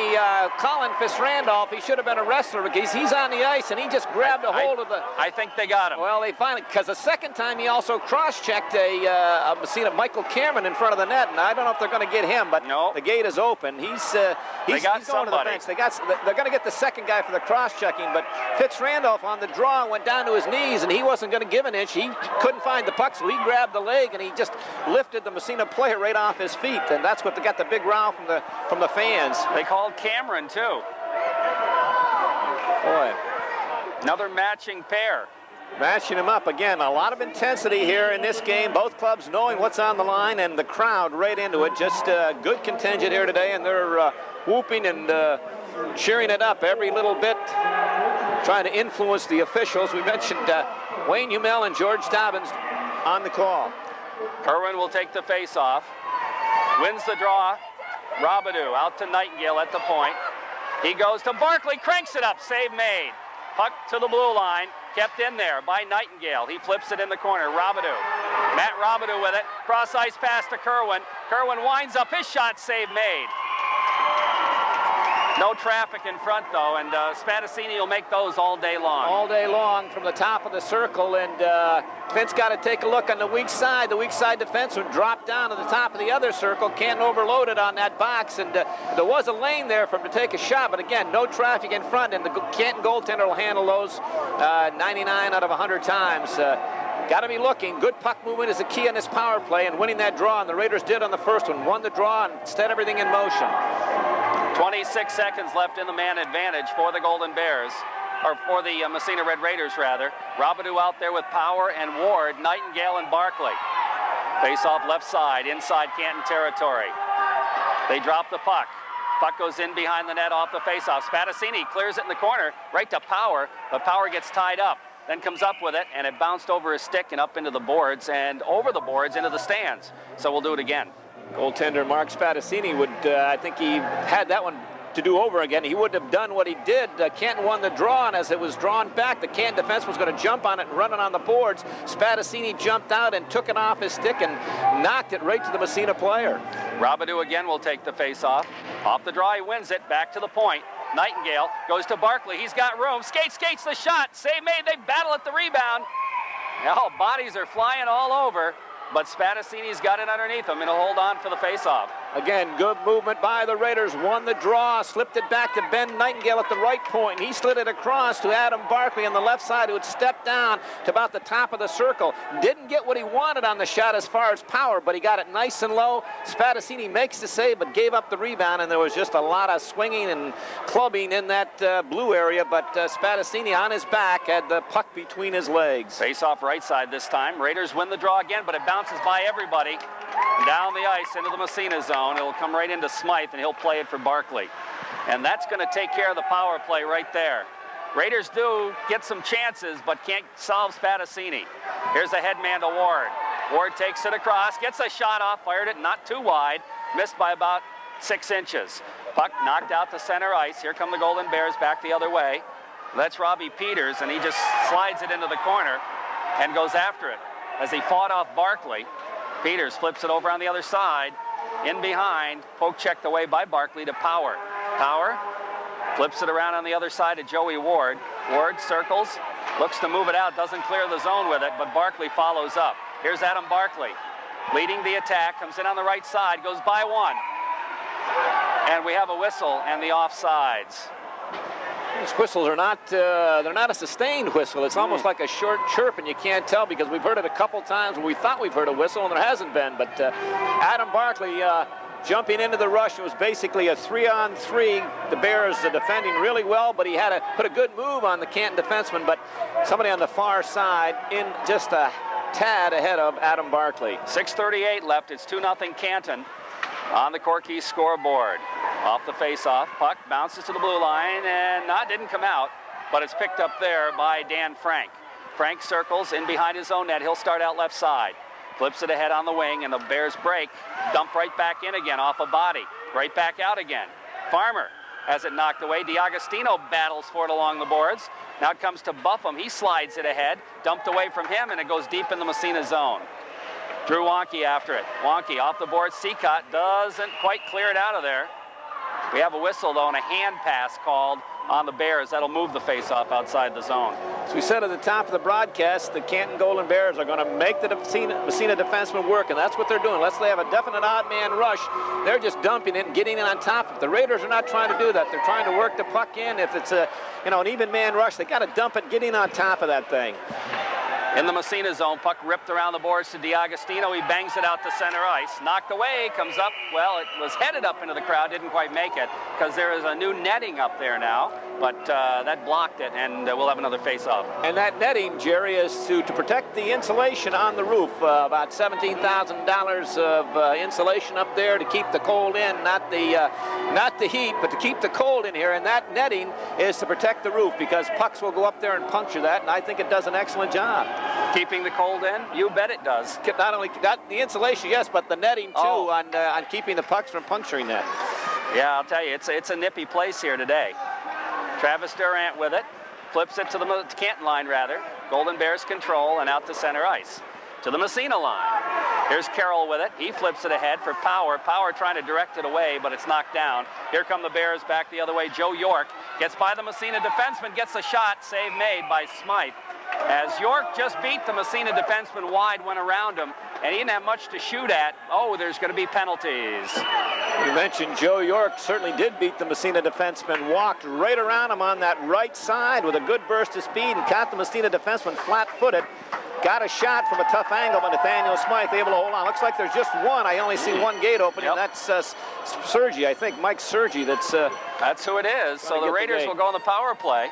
Colin Fitzrandolph, he should have been a wrestler because he's on the ice, and he just grabbed a hold of the... I think they got him. Well, they finally... Because the second time he also cross-checked a Massena, Michael Cameron, in front of the net, and I don't know if they're going to get him, but the gate is open. He's going to the bench. They're going to get the second guy for the cross-checking, but Fitzrandolph on the draw went down to his knees, and he wasn't going to give an inch. He couldn't find the puck, so he grabbed the leg, and he just lifted the Massena player right off his feet, and that's what got the big row from the fans. They called Cameron, too. Boy. Another matching pair. Matching them up again. A lot of intensity here in this game. Both clubs knowing what's on the line, and the crowd right into it. Just a good contingent here today, and they're whooping and cheering it up every little bit, trying to influence the officials. We mentioned Wayne Humel and George Dobbins on the call. Kerwin will take the face-off. Wins the draw. Robidoux out to Nightingale at the point. He goes to Barkley, cranks it up, save made. Puck to the blue line, kept in there by Nightingale. He flips it in the corner, Robidoux. Matt Robidoux with it, cross ice pass to Kerwin. Kerwin winds up, his shot, save made. No traffic in front, though, and Spadassini will make those all day long. All day long from the top of the circle, and Vince got to take a look on the weak side. The weak side defenseman dropped down to the top of the other circle. Canton overloaded on that box, and there was a lane there for him to take a shot, but again, no traffic in front, and the Canton goaltender will handle those 99 out of 100 times. Got to be looking. Good puck movement is the key on this power play, and winning that draw, and the Raiders did on the first one. Won the draw and set everything in motion. 26 seconds left in the man advantage for the Golden Bears, or for the Massena Red Raiders, rather. Robidoux out there with Power and Ward, Nightingale and Barkley. Face off left side, inside Canton territory. They drop the puck. Puck goes in behind the net off the face-off. Spadassini clears it in the corner, right to Power, but Power gets tied up. Then comes up with it, and it bounced over his stick and up into the boards, and over the boards into the stands. So we'll do it again. Goaltender Mark Spadassini would, I think he had that one to do over again. He wouldn't have done what he did. Canton won the draw, and as it was drawn back, the Canton defense was going to jump on it and run it on the boards. Spadassini jumped out and took it off his stick and knocked it right to the Massena player. Robidoux again will take the face-off. Off the draw, he wins it, back to the point. Nightingale goes to Barkley. He's got room. Skates the shot. Save made. They battle at the rebound. Now bodies are flying all over, but Spadassini's got it underneath him, and he'll hold on for the face-off. Again, good movement by the Raiders. Won the draw, slipped it back to Ben Nightingale at the right point. He slid it across to Adam Barkley on the left side, who had stepped down to about the top of the circle. Didn't get what he wanted on the shot as far as power, but he got it nice and low. Spadassini makes the save, but gave up the rebound, and there was just a lot of swinging and clubbing in that blue area, but Spadassini on his back had the puck between his legs. Face off right side this time. Raiders win the draw again, but it bounces by everybody. Down the ice into the Massena zone. It'll come right into Smythe, and he'll play it for Barkley. And that's going to take care of the power play right there. Raiders do get some chances, but can't solve Spadassini. Here's a headman to Ward. Ward takes it across, gets a shot off, fired it not too wide, missed by about 6 inches. Puck knocked out to center ice. Here come the Golden Bears back the other way. That's Robbie Peters, and he just slides it into the corner and goes after it. As he fought off Barkley, Peters flips it over on the other side. In behind, poke checked away by Barkley to Power. Power flips it around on the other side to Joey Ward. Ward circles, looks to move it out, doesn't clear the zone with it, but Barkley follows up. Here's Adam Barkley leading the attack, comes in on the right side, goes by one. And we have a whistle and the offsides. These whistles are not, they're not a sustained whistle. It's almost like a short chirp, and you can't tell because we've heard it a couple times when we thought we've heard a whistle, and there hasn't been. But Adam Barkley jumping into the rush. It was basically a 3-on-3. The Bears are defending really well, but he had to put a good move on the Canton defenseman, but somebody on the far side in just a tad ahead of Adam Barkley. 6:38 left. It's 2-0 Canton on the Corky scoreboard. Off the face-off, puck bounces to the blue line, and didn't come out, but it's picked up there by Dan Frank. Frank circles in behind his own net. He'll start out left side. Flips it ahead on the wing, and the Bears break. Dump right back in again off a body. Right back out again. Farmer has it knocked away. DiAgostino battles for it along the boards. Now it comes to Buffum. He slides it ahead. Dumped away from him, and it goes deep in the Massena zone. Drew Wonky after it. Wonky off the board. Seacott doesn't quite clear it out of there. We have a whistle, though, and a hand pass called on the Bears. That'll move the face-off outside the zone. As we said at the top of the broadcast, the Canton Golden Bears are going to make the Massena defenseman work, and that's what they're doing. Unless they have a definite odd-man rush, they're just dumping it and getting it on top of it. The Raiders are not trying to do that. They're trying to work the puck in. If it's an even-man rush, they got to dump it, getting on top of that thing. In the Massena zone, puck ripped around the boards to DiAgostino. He bangs it out to center ice. Knocked away, comes up. Well, it was headed up into the crowd, didn't quite make it, because there is a new netting up there now. But that blocked it, and we'll have another face-off. And that netting, Jerry, is to protect the insulation on the roof. About $17,000 of insulation up there to keep the cold in, not the heat, but to keep the cold in here. And that netting is to protect the roof, because pucks will go up there and puncture that, and I think it does an excellent job. Keeping the cold in? You bet it does. Not only the insulation, yes, but the netting too, on keeping the pucks from puncturing that. Yeah, I'll tell you, it's a nippy place here today. Travis Durant with it, flips it to the Canton line rather. Golden Bears control and out to center ice. To the Massena line. Here's Carroll with it. He flips it ahead for Power. Power trying to direct it away, but it's knocked down. Here come the Bears back the other way. Joe York gets by the Massena defenseman, gets a shot, save made by Smythe. As York just beat the Massena defenseman wide, went around him, and he didn't have much to shoot at. Oh, there's going to be penalties. You mentioned Joe York certainly did beat the Massena defenseman, walked right around him on that right side with a good burst of speed and caught the Massena defenseman flat-footed. Got a shot from a tough angle, but Nathaniel Smythe able to hold on. Looks like there's just one. I only see one gate open, and that's Sergi, I think, Mike Sergi. That's who it is. So the Raiders will go on the power play.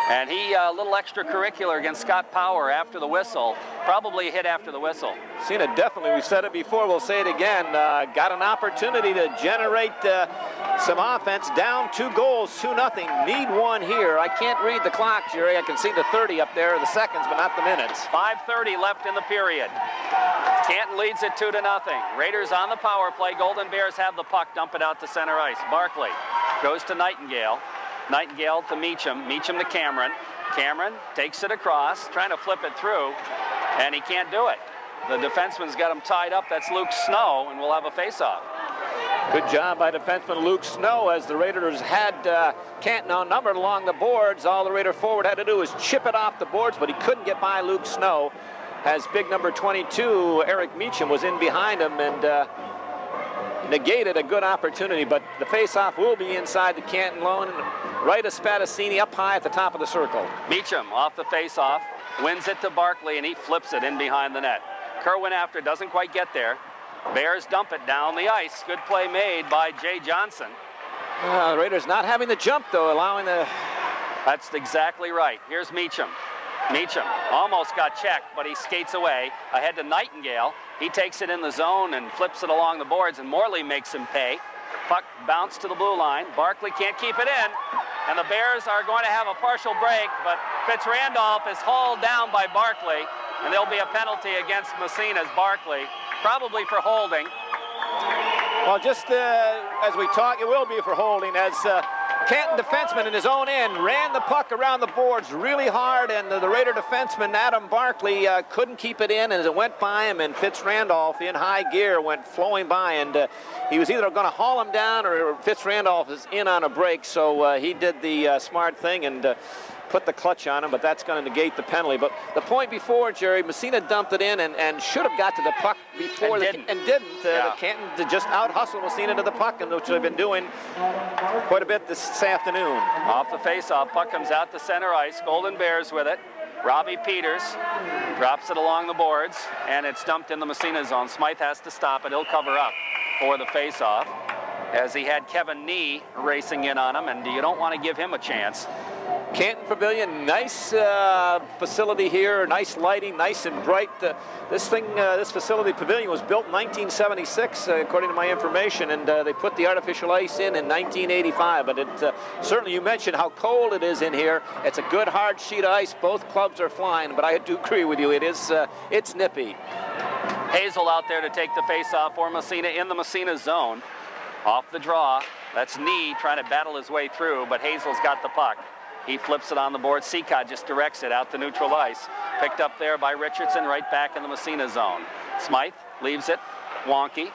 And he, a little extracurricular against Scott Power after the whistle. Probably a hit after the whistle. Massena definitely, we said it before, we'll say it again, got an opportunity to generate some offense. Down 2 goals, 2-0. Need one here. I can't read the clock, Jerry. I can see the 30 up there, the seconds, but not the minutes. 5:30 left in the period. Canton leads it 2-0. Raiders on the power play. Golden Bears have the puck, dump it out to center ice. Barkley goes to Nightingale. Nightingale to Meacham. Meacham to Cameron. Cameron takes it across, trying to flip it through, and he can't do it. The defenseman's got him tied up. That's Luke Snow, and we'll have a face-off. Good job by defenseman Luke Snow, as the Raiders had Canton outnumbered along the boards. All the Raider forward had to do was chip it off the boards, but he couldn't get by Luke Snow, as big number 22, Eric Meacham, was in behind him, and negated a good opportunity, but the face-off will be inside the Canton lone, right of Spadassini up high at the top of the circle. Meacham off the face-off, wins it to Barkley, and he flips it in behind the net. Kerwin after, doesn't quite get there. Bears dump it down the ice. Good play made by Jay Johnson. The Raiders not having the jump, though, allowing the... That's exactly right. Here's Meacham. Meacham almost got checked, but he skates away. Ahead to Nightingale. He takes it in the zone and flips it along the boards, and Morley makes him pay. Puck bounced to the blue line. Barkley can't keep it in, and the Bears are going to have a partial break, but Fitzrandolph is hauled down by Barkley, and there'll be a penalty against Massena's Barkley, probably for holding. Well, just as we talk, it will be for holding, as Canton defenseman in his own end ran the puck around the boards really hard, and the Raider defenseman Adam Barkley couldn't keep it in, and as it went by him, and Fitzrandolph in high gear went flowing by, and he was either going to haul him down or Fitzrandolph is in on a break, so he did the smart thing and put the clutch on him, but that's going to negate the penalty. But the point before, Jerry, Massena dumped it in and should have got to the puck before, and didn't. Yeah. Canton just out-hustled Massena to the puck, and which they've been doing quite a bit this afternoon. Off the face-off, puck comes out to center ice. Golden Bears with it. Robbie Peters drops it along the boards, and it's dumped in the Massena zone. Smythe has to stop it. He'll cover up for the face-off, as he had Kevin Nee racing in on him, and you don't want to give him a chance. Canton Pavilion, nice facility here, nice lighting, nice and bright. This facility pavilion was built in 1976, according to my information, and they put the artificial ice in 1985. But it certainly, you mentioned how cold it is in here. It's a good hard sheet of ice. Both clubs are flying, but I do agree with you. It's nippy. Hazel out there to take the face-off for Massena in the Massena zone. Off the draw, that's Nee trying to battle his way through, but Hazel's got the puck. He flips it on the board. Seacott just directs it out to neutral ice. Picked up there by Richardson, right back in the Massena zone. Smythe leaves it. Wonky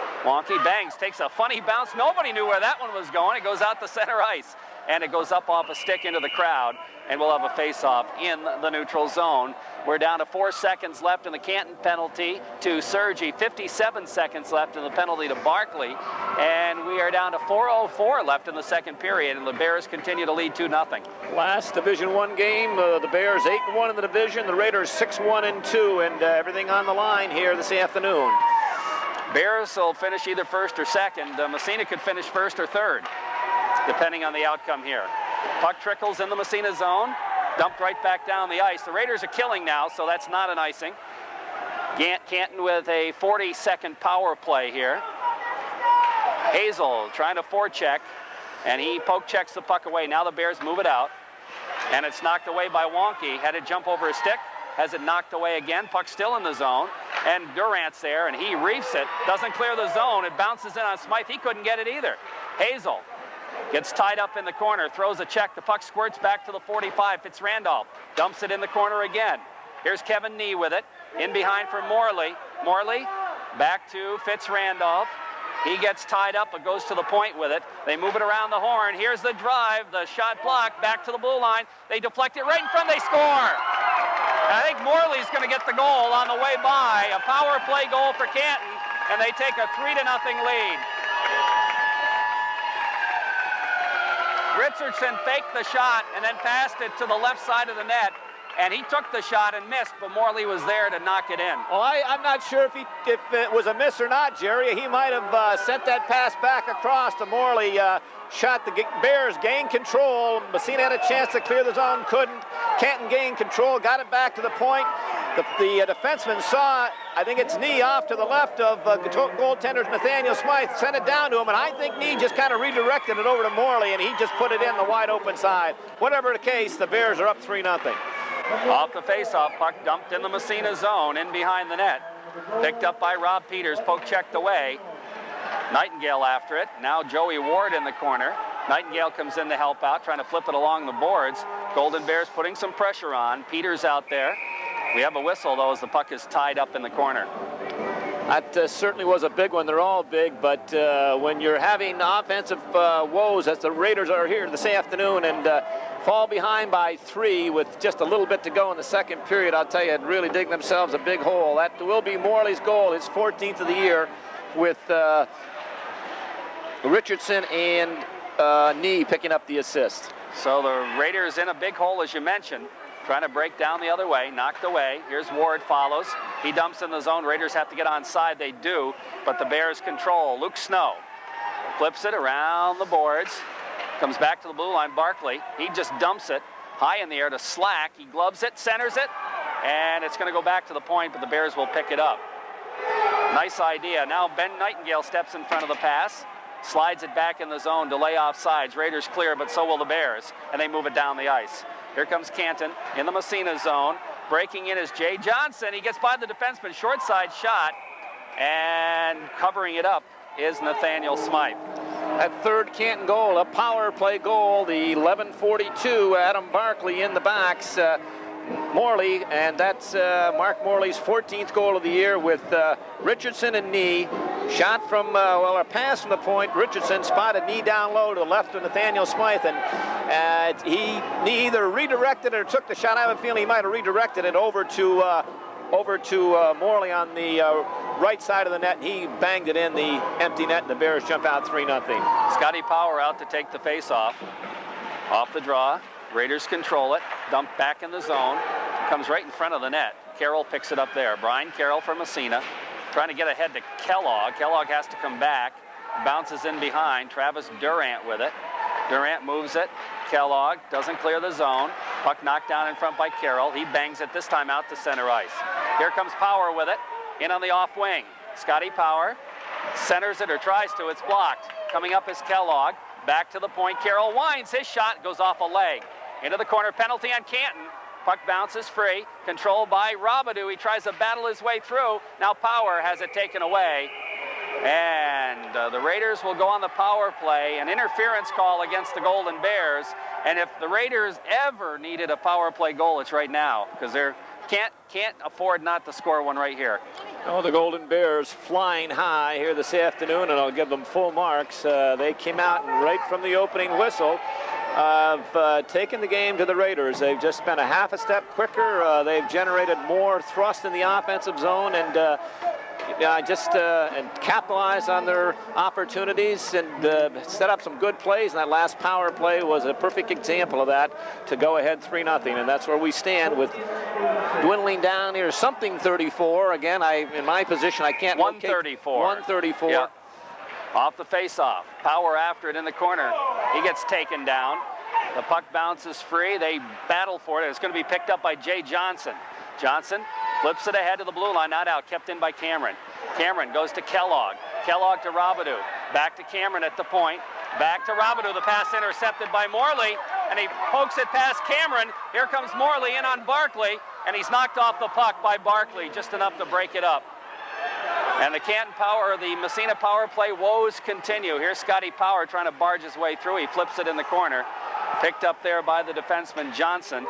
bangs, takes a funny bounce. Nobody knew where that one was going. It goes out to center ice, and it goes up off a stick into the crowd, and we'll have a face-off in the neutral zone. We're down to 4 seconds left in the Canton penalty to Sergi, 57 seconds left in the penalty to Barkley, and we are down to 4:04 left in the second period, and the Bears continue to lead 2-0. Last Division I game, the Bears 8-1 in the division, the Raiders 6-1-2, and everything on the line here this afternoon. Bears will finish either first or second. Massena could finish first or third, depending on the outcome here. Puck trickles in the Massena zone, dumped right back down the ice. The Raiders are killing now, so that's not an icing. Canton with a 40-second power play here. Hazel trying to forecheck, and he poke checks the puck away. Now the Bears move it out, and it's knocked away by Wonky. Had it jump over a stick, has it knocked away again. Puck still in the zone, and Durant's there, and he reefs it. Doesn't clear the zone. It bounces in on Smythe. He couldn't get it either. Hazel gets tied up in the corner, throws a check. The puck squirts back to the 45. Fitzrandolph dumps it in the corner again. Here's Kevin Nee with it. In behind for Morley. Morley back to Fitzrandolph. He gets tied up but goes to the point with it. They move it around the horn. Here's the drive. The shot blocked. Back to the blue line. They deflect it right in front. They score. I think Morley's going to get the goal on the way by. A power play goal for Canton, and they take a 3-0 lead. Richardson faked the shot and then passed it to the left side of the net, and he took the shot and missed, but Morley was there to knock it in. Well, I'm not sure if it was a miss or not, Jerry. He might have sent that pass back across to Morley. Shot the Bears, gained control. Massena had a chance to clear the zone, couldn't. Canton gained control, got it back to the point. The defenseman saw, I think it's Nee off to the left of goaltender Nathaniel Smythe, sent it down to him, and I think Nee just kind of redirected it over to Morley, and he just put it in the wide open side. Whatever the case, the Bears are up 3-0. Off the face-off, puck dumped in the Massena zone, in behind the net. Picked up by Rob Peters, poke checked away. Nightingale after it. Now Joey Ward in the corner. Nightingale comes in to help out, trying to flip it along the boards. Golden Bears putting some pressure on. Peters out there. We have a whistle, though, as the puck is tied up in the corner. That certainly was a big one. They're all big, but when you're having offensive woes, as the Raiders are here this afternoon, and fall behind by 3 with just a little bit to go in the second period, I'll tell you, it really dig themselves a big hole. That will be Morley's goal, his 14th of the year, with Richardson and Nee picking up the assist. So the Raiders in a big hole, as you mentioned, trying to break down the other way, knocked away. Here's Ward follows. He dumps in the zone. Raiders have to get onside. They do, but the Bears control. Luke Snow flips it around the boards. Comes back to the blue line. Barkley, he just dumps it high in the air to Slack. He gloves it, centers it, and it's going to go back to the point, but the Bears will pick it up. Nice idea. Now Ben Nightingale steps in front of the pass, slides it back in the zone to lay off sides. Raiders clear, but so will the Bears, and they move it down the ice. Here comes Canton in the Massena zone. Breaking in is Jay Johnson. He gets by the defenseman, short side shot, and covering it up is Nathaniel Smythe. That third Canton goal, a power play goal, the 11:42, Adam Barkley in the box. Morley, and that's Mark Morley's 14th goal of the year with Richardson and Nee. Shot from, a pass from the point. Richardson spotted Nee down low to the left of Nathaniel Smythe, and Nee either redirected it or took the shot. I have a feeling he might have redirected it over to Morley on the right side of the net. He banged it in the empty net, and the Bears jump out 3-0. Scotty Power out to take the face-off. Off the draw. Raiders control it. Dumped back in the zone. Comes right in front of the net. Carroll picks it up there. Brian Carroll from Massena. Trying to get ahead to Kellogg. Kellogg has to come back. Bounces in behind. Travis Durant with it. Durant moves it. Kellogg doesn't clear the zone. Puck knocked down in front by Carroll. He bangs it this time out to center ice. Here comes Power with it. In on the off wing. Scotty Power centers it or tries to. It's blocked. Coming up is Kellogg. Back to the point. Carroll winds. His shot goes off a leg. Into the corner. Penalty on Canton. Puck bounces free. Controlled by Robidoux. He tries to battle his way through. Now Power has it taken away. And the Raiders will go on the power play. An interference call against the Golden Bears. And if the Raiders ever needed a power play goal, it's right now. Because they can't afford not to score one right here. Oh, the Golden Bears flying high here this afternoon, and I'll give them full marks. They came out and right from the opening whistle have taken the game to the Raiders. They've just been a half a step quicker. They've generated more thrust in the offensive zone and and capitalized on their opportunities and set up some good plays. And that last power play was a perfect example of that to go ahead 3-0. And that's where we stand with dwindling down here. Something 34. Again, in my position, I can't. 134. 134. Yep. Off the face-off. Power after it in the corner. He gets taken down. The puck bounces free. They battle for it. It's going to be picked up by Jay Johnson. Johnson flips it ahead to the blue line. Not out. Kept in by Cameron. Cameron goes to Kellogg. Kellogg to Robidoux. Back to Cameron at the point. Back to Robidoux. The pass intercepted by Morley. And he pokes it past Cameron. Here comes Morley in on Barkley. And he's knocked off the puck by Barkley. Just enough to break it up. And the Canton Power, the Massena power play woes continue. Here's Scotty Power trying to barge his way through. He flips it in the corner. Picked up there by the defenseman Johnson.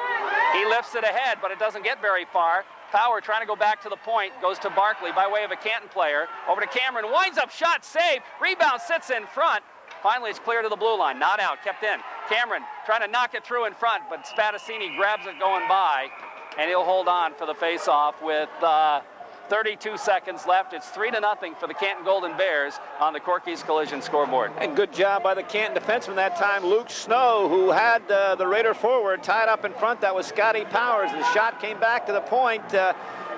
He lifts it ahead, but it doesn't get very far. Power trying to go back to the point. Goes to Barkley by way of a Canton player. Over to Cameron. Winds up shot. Save. Rebound sits in front. Finally, it's clear to the blue line. Not out. Kept in. Cameron trying to knock it through in front, but Spadassini grabs it going by. And he'll hold on for the face-off with 32 seconds left. It's 3-0 for the Canton Golden Bears on the Corky's Collision scoreboard. And good job by the Canton defenseman that time, Luke Snow, who had the Raider forward tied up in front. That was Scotty Powers. The shot came back to the point.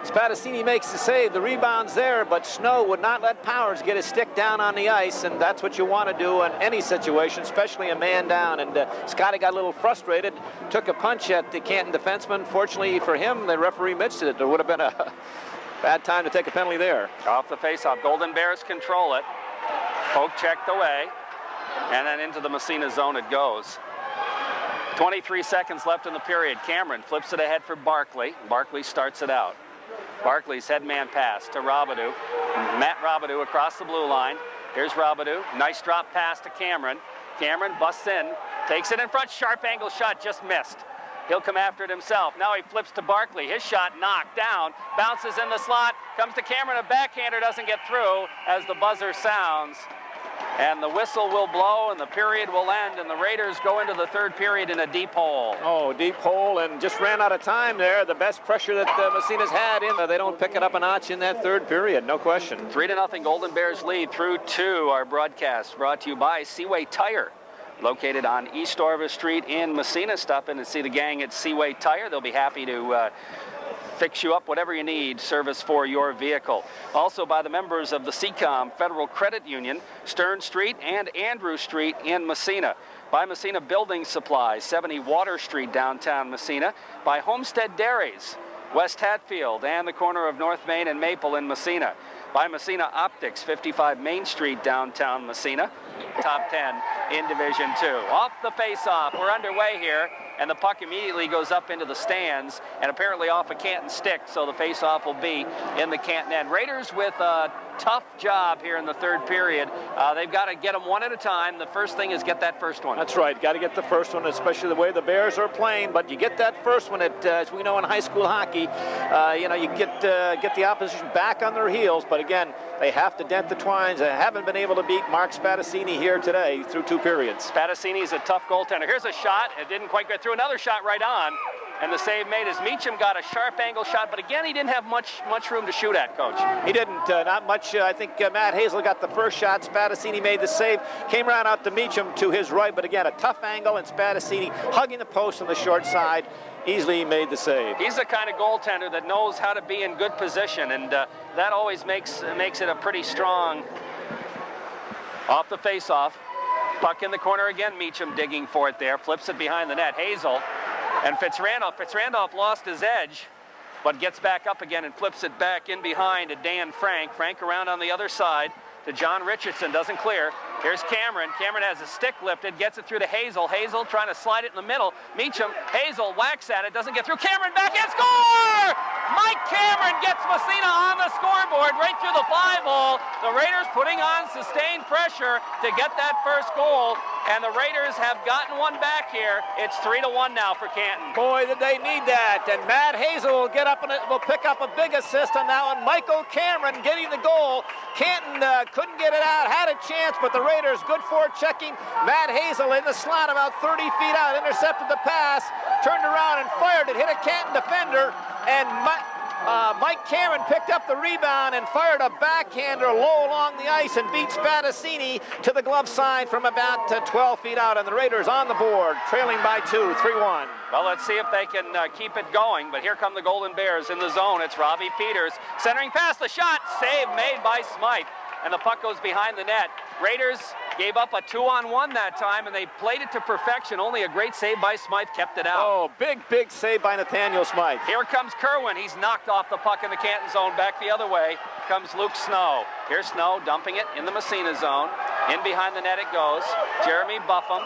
Spadassini makes the save. The rebound's there, but Snow would not let Powers get his stick down on the ice, and that's what you want to do in any situation, especially a man down. And Scotty got a little frustrated, took a punch at the Canton defenseman. Fortunately for him, the referee missed it. There would have been a bad time to take a penalty there. Off the faceoff. Golden Bears control it. Poke checked away. And then into the Massena zone it goes. 23 seconds left in the period. Cameron flips it ahead for Barkley. Barkley starts it out. Barkley's headman pass to Robidoux. Matt Robidoux across the blue line. Here's Robidoux. Nice drop pass to Cameron. Cameron busts in. Takes it in front. Sharp angle shot. Just missed. He'll come after it himself. Now he flips to Barkley. His shot knocked down. Bounces in the slot. Comes to Cameron. A backhander doesn't get through as the buzzer sounds. And the whistle will blow, and the period will end, and the Raiders go into the third period in a deep hole. Oh, deep hole, and just ran out of time there. The best pressure that Massena's had in. They don't pick it up a notch in that third period, no question. 3-0 Golden Bears lead through 2. Our broadcast brought to you by Seaway Tire, located on East Orvis Street in Massena. Stop in and see the gang at Seaway Tire. They'll be happy to fix you up, whatever you need, service for your vehicle. Also by the members of the CCOM Federal Credit Union, Stern Street and Andrew Street in Massena. By Massena Building Supplies, 70 Water Street, downtown Massena. By Homestead Dairies, West Hatfield and the corner of North Main and Maple in Massena. By Massena Optics, 55 Main Street, downtown Massena. Top 10 in Division 2. Off the face-off, we're underway here, and the puck immediately goes up into the stands and apparently off a Canton stick, so the face-off will be in the Canton end. Raiders with a tough job here in the third period. They've got to get them one at a time. The first thing is get that first one. That's right, got to get the first one, especially the way the Bears are playing, but you get that first one, as we know in high school hockey, you get the opposition back on their heels, but again, they have to dent the twines. They haven't been able to beat Mark Spadaccini here today through 2 periods. Spadaccini's a tough goaltender. Here's a shot. It didn't quite get through. Another shot right on. And the save made as Meacham got a sharp angle shot, but again, he didn't have much room to shoot at, Coach. He didn't, not much. I think Matt Hazel got the first shot. Spadaccini made the save, came around out to Meacham to his right, but again, a tough angle, and Spadaccini hugging the post on the short side, easily made the save. He's the kind of goaltender that knows how to be in good position, and that always makes it a pretty strong. Off the face-off, puck in the corner again, Meacham digging for it there, flips it behind the net. Hazel. And Fitzrandolph lost his edge, but gets back up again and flips it back in behind to Dan Frank. Frank around on the other side to John Richardson, doesn't clear. Here's Cameron. Cameron has a stick lifted, gets it through to Hazel. Hazel trying to slide it in the middle. Meacham, Hazel whacks at it, doesn't get through. Cameron back and score! Mike Cameron gets Massena on the scoreboard right through the 5-hole. The Raiders putting on sustained pressure to get that first goal, and the Raiders have gotten one back here. It's 3-1 now for Canton. Boy, did they need that, and Matt Hazel will get up and will pick up a big assist on that one. Michael Cameron getting the goal. Canton couldn't get it out, had a chance, but the Raiders, good forechecking. Matt Hazel in the slot about 30 feet out, intercepted the pass, turned around and fired it, hit a Canton defender, and Mike Cameron picked up the rebound and fired a backhander low along the ice and beat Spadaccini to the glove side from about 12 feet out, and the Raiders on the board, trailing by 2, 3-1. Well, let's see if they can keep it going, but here come the Golden Bears in the zone. It's Robbie Peters centering past the shot, save made by Smythe, and the puck goes behind the net. Raiders gave up a 2-on-1 that time, and they played it to perfection. Only a great save by Smythe kept it out. Oh, big save by Nathaniel Smythe. Here comes Kerwin. He's knocked off the puck in the Canton zone. Back the other way comes Luke Snow. Here's Snow dumping it in the Massena zone. In behind the net it goes. Jeremy Buffum.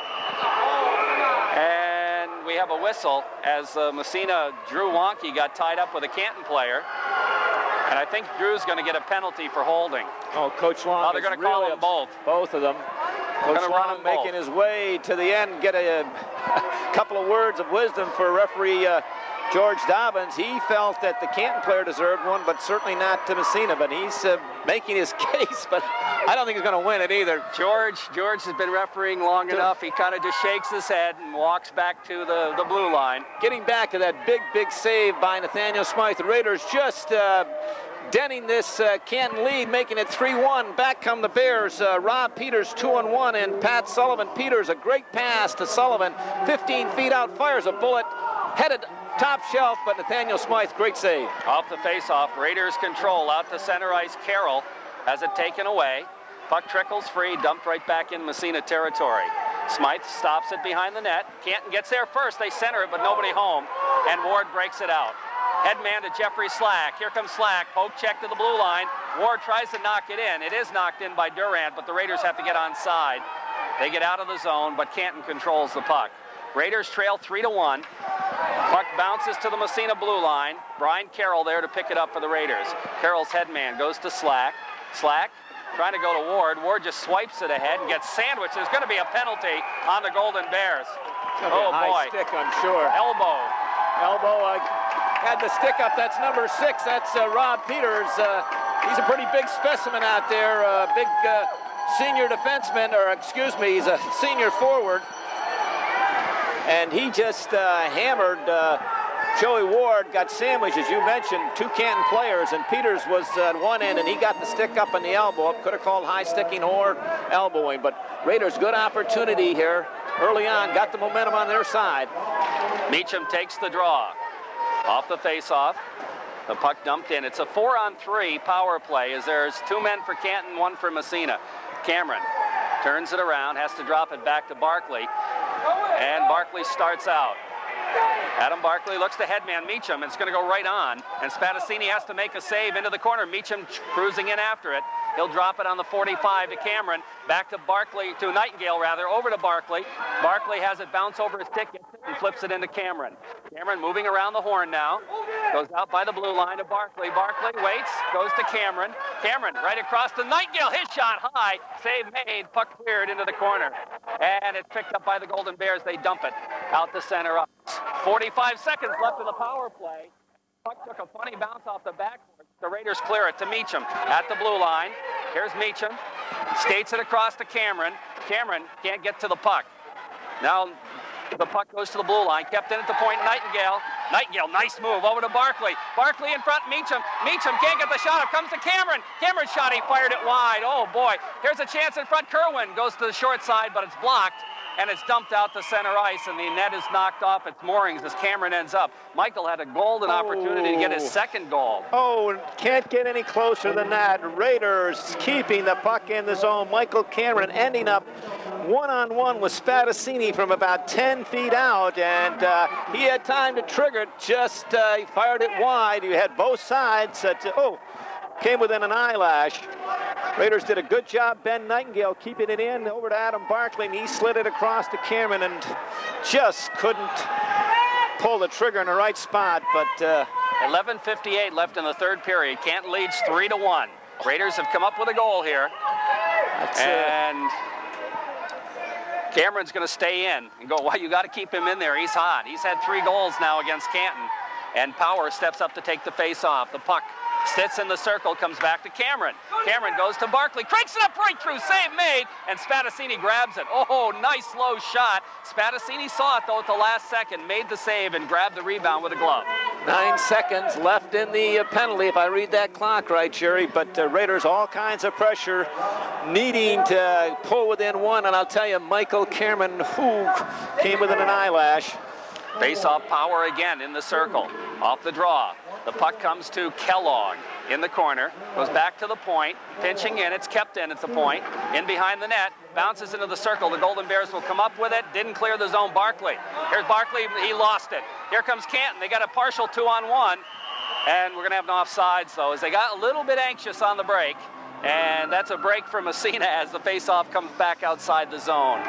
And we have a whistle as Massena, Drew Wonke, got tied up with a Canton player. And I think Drew's going to get a penalty for holding. Oh, Coach Long. Oh, they're going to call them both. Both of them. Coach Long making his way to the end, get a couple of words of wisdom for referee George Dobbins. He felt that the Canton player deserved one, but certainly not to Massena. But he's making his case, but I don't think he's going to win it either. George has been refereeing long enough. He kind of just shakes his head and walks back to the blue line. Getting back to that big save by Nathaniel Smythe. The Raiders just denting this Canton lead, making it 3-1. Back come the Bears. Rob Peters 2-on-1, and Pat Sullivan. Peters, a great pass to Sullivan. 15 feet out, fires a bullet, headed top shelf, but Nathaniel Smythe, great save. Off the face-off, Raiders control out to center ice. Carroll has it taken away. Puck trickles free, dumped right back in Massena territory. Smythe stops it behind the net. Canton gets there first. They center it, but nobody home, and Ward breaks it out. Headman to Jeffrey Slack. Here comes Slack. Poke check to the blue line. Ward tries to knock it in. It is knocked in by Durant, but the Raiders have to get onside. They get out of the zone, but Canton controls the puck. Raiders trail 3-1. Puck bounces to the Massena blue line. Brian Carroll there to pick it up for the Raiders. Carroll's headman goes to Slack. Slack trying to go to Ward. Ward just swipes it ahead and gets sandwiched. There's going to be a penalty on the Golden Bears. Oh, boy. Stick, I'm sure. Elbow. Had the stick up. That's number 6. That's Rob Peters. He's a pretty big specimen out there. Big senior defenseman, or excuse me, he's a senior forward. And he just hammered Joey Ward, got sandwiched, as you mentioned, two Canton players, and Peters was at one end, and he got the stick up in the elbow. Could have called high sticking or elbowing, but Raiders, good opportunity here early on, got the momentum on their side. Meacham takes the draw. Off the face-off. The puck dumped in. It's a 4-on-3 power play as there's two men for Canton, one for Massena. Cameron turns it around, has to drop it back to Barkley, and Barkley starts out. Adam Barkley looks to headman Meacham. It's going to go right on, and Spadassini has to make a save into the corner. Meacham cruising in after it. He'll drop it on the 45 to Cameron, back to Barkley, to Nightingale rather, over to Barkley. Barkley has it bounce over his stick and flips it into Cameron. Cameron moving around the horn now, goes out by the blue line to Barkley. Barkley waits, goes to Cameron. Cameron right across to Nightingale, his shot high, save made, puck cleared into the corner. And it's picked up by the Golden Bears. They dump it out the center ice. 45 seconds left in the power play. Puck took a funny bounce off the backboard. The Raiders clear it to Meacham at the blue line. Here's Meacham. Skates it across to Cameron. Cameron can't get to the puck. Now the puck goes to the blue line. Kept in at the point, Nightingale. Nightingale, nice move over to Barkley. Barkley in front, Meacham. Meacham can't get the shot up. Comes to Cameron. Cameron's shot, he fired it wide. Oh boy, here's a chance in front. Kerwin goes to the short side, but it's blocked. And it's dumped out to center ice, and the net is knocked off its moorings as Cameron ends up. Michael had a golden opportunity to get his second goal. Oh, can't get any closer than that. Raiders keeping the puck in the zone. Michael Cameron ending up one-on-one with Spadassini from about 10 feet out, and he had time to trigger it. Just he fired it wide. You had both sides. Came within an eyelash. Raiders did a good job. Ben Nightingale keeping it in over to Adam Barkley, and he slid it across to Cameron and just couldn't pull the trigger in the right spot. But 11:58 left in the third period. Canton leads 3-1. Raiders have come up with a goal here. And Cameron's going to stay in and go, well, you got to keep him in there. He's hot. He's had 3 goals now against Canton. And Power steps up to take the face off. The puck sits in the circle, comes back to Cameron. Cameron goes to Barkley, cranks it up right through, save made, and Spadassini grabs it. Oh, nice low shot. Spadassini saw it though at the last second, made the save and grabbed the rebound with a glove. 9 seconds left in the penalty, if I read that clock right, Jerry. But Raiders all kinds of pressure, needing to pull within one. And I'll tell you, Michael Cameron, who came within an eyelash. Face-off Power again in the circle. Off the draw. The puck comes to Kellogg in the corner. Goes back to the point. Pinching in. It's kept in at the point. In behind the net. Bounces into the circle. The Golden Bears will come up with it. Didn't clear the zone. Barkley. Here's Barkley. He lost it. Here comes Canton. They got a partial 2-on-1. And we're going to have no offsides, though, as they got a little bit anxious on the break. And that's a break for Massena as the face-off comes back outside the zone.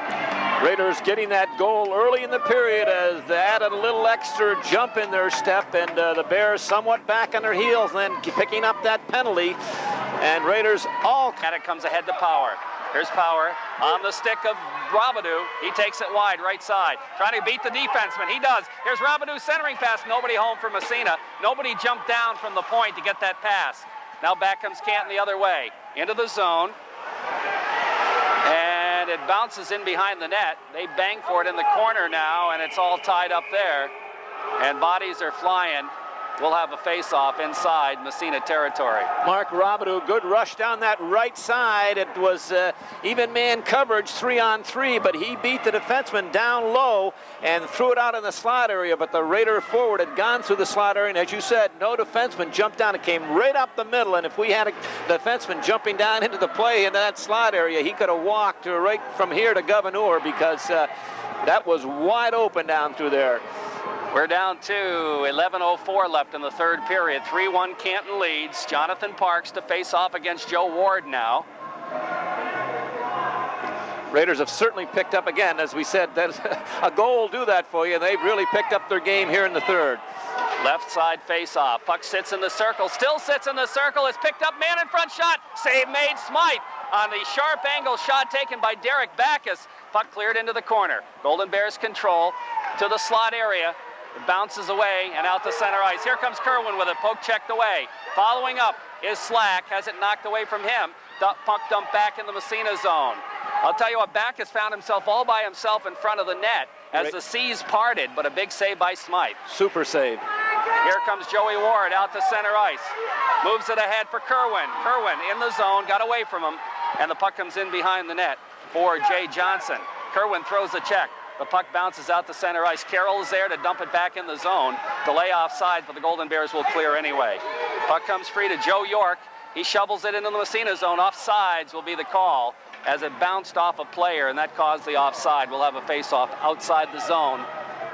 Raiders getting that goal early in the period as they added a little extra jump in their step, and the Bears somewhat back on their heels, then picking up that penalty. And Raiders all... And it comes ahead to Power. Here's Power on the stick of Robidoux. He takes it wide, right side. Trying to beat the defenseman. He does. Here's Robidoux centering pass. Nobody home for Massena. Nobody jumped down from the point to get that pass. Now back comes Canton the other way. Into the zone. And it bounces in behind the net. They bang for it in the corner now, and it's all tied up there. And bodies are flying. We'll have a face-off inside Massena territory. Mark Robidoux, good rush down that right side. It was even man coverage, 3-on-3, but he beat the defenseman down low and threw it out in the slot area. But the Raider forward had gone through the slot area, and as you said, no defenseman jumped down. It came right up the middle, and if we had a defenseman jumping down into the play into that slot area, he could have walked right from here to Governor, because that was wide open down through there. We're down to 11:04 left in the third period. 3-1 Canton leads. Jonathan Parks to face off against Joe Ward now. Raiders have certainly picked up again, as we said, that a goal will do that for you. They've really picked up their game here in the third. Left side face-off. Puck sits in the circle. Still sits in the circle. It's picked up. Man in front shot. Save made. Smythe on the sharp angle shot taken by Derek Backus. Puck cleared into the corner. Golden Bears control to the slot area. It bounces away and out to center ice. Here comes Kerwin with it, poke checked away. Following up is Slack, has it knocked away from him. Puck dumped back in the Massena zone. I'll tell you what, Back has found himself all by himself in front of the net as the seas parted, but a big save by Smythe. Super save. Here comes Joey Ward out to center ice. Moves it ahead for Kerwin. Kerwin in the zone, got away from him, and the puck comes in behind the net for Jay Johnson. Kerwin throws a check. The puck bounces out to center ice. Carroll is there to dump it back in the zone. Delay offside, but the Golden Bears will clear anyway. Puck comes free to Joe York. He shovels it into the Massena zone. Offsides will be the call as it bounced off a player, and that caused the offside. We'll have a face-off outside the zone.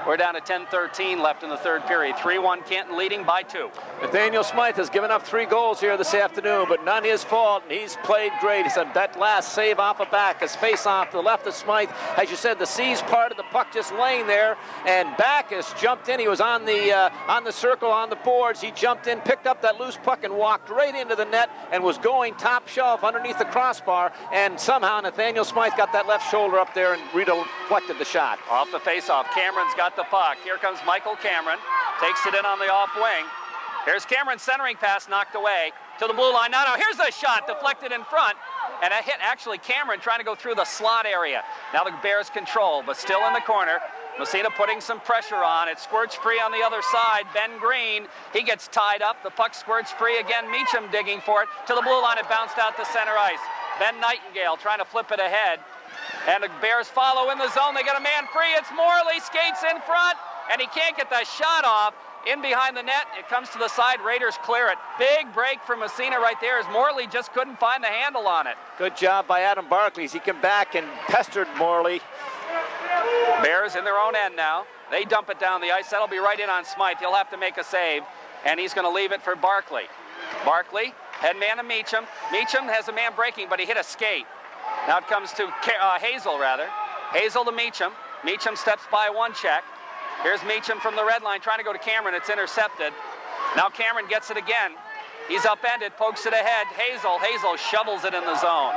We're down to 10:13 left in the third period. 3-1 Canton leading by 2. Nathaniel Smythe has given up 3 goals here this afternoon, but none his fault, and he's played great. He said that last save off of Back, his face off to the left of Smythe. As you said, the seas parted, the puck just laying there, and Backus jumped in. He was on the circle on the boards. He jumped in, picked up that loose puck, and walked right into the net and was going top shelf underneath the crossbar, and somehow Nathaniel Smythe got that left shoulder up there and redeflected the shot. Off the face-off, Cameron's got the puck. Here comes Michael Cameron. Takes it in on the off wing. Here's Cameron's centering pass knocked away to the blue line. No, here's a shot deflected in front. And a hit actually Cameron trying to go through the slot area. Now the Bears control, but still in the corner. Massena putting some pressure on. It squirts free on the other side. Ben Green, he gets tied up. The puck squirts free again. Meacham digging for it. To the blue line, it bounced out to center ice. Ben Nightingale trying to flip it ahead. And the Bears follow in the zone. They get a man free. It's Morley, skates in front, and he can't get that shot off. In behind the net, it comes to the side. Raiders clear it. Big break from Massena right there as Morley just couldn't find the handle on it. Good job by Adam Barkley as he came back and pestered Morley. Bears in their own end now. They dump it down the ice. That'll be right in on Smythe. He'll have to make a save, and he's going to leave it for Barkley. Barkley, head man to Meacham. Meacham has a man breaking, but he hit a skate. Now it comes to Hazel, rather. Hazel to Meacham. Meacham steps by one check. Here's Meacham from the red line trying to go to Cameron. It's intercepted. Now Cameron gets it again. He's upended, pokes it ahead. Hazel shovels it in the zone.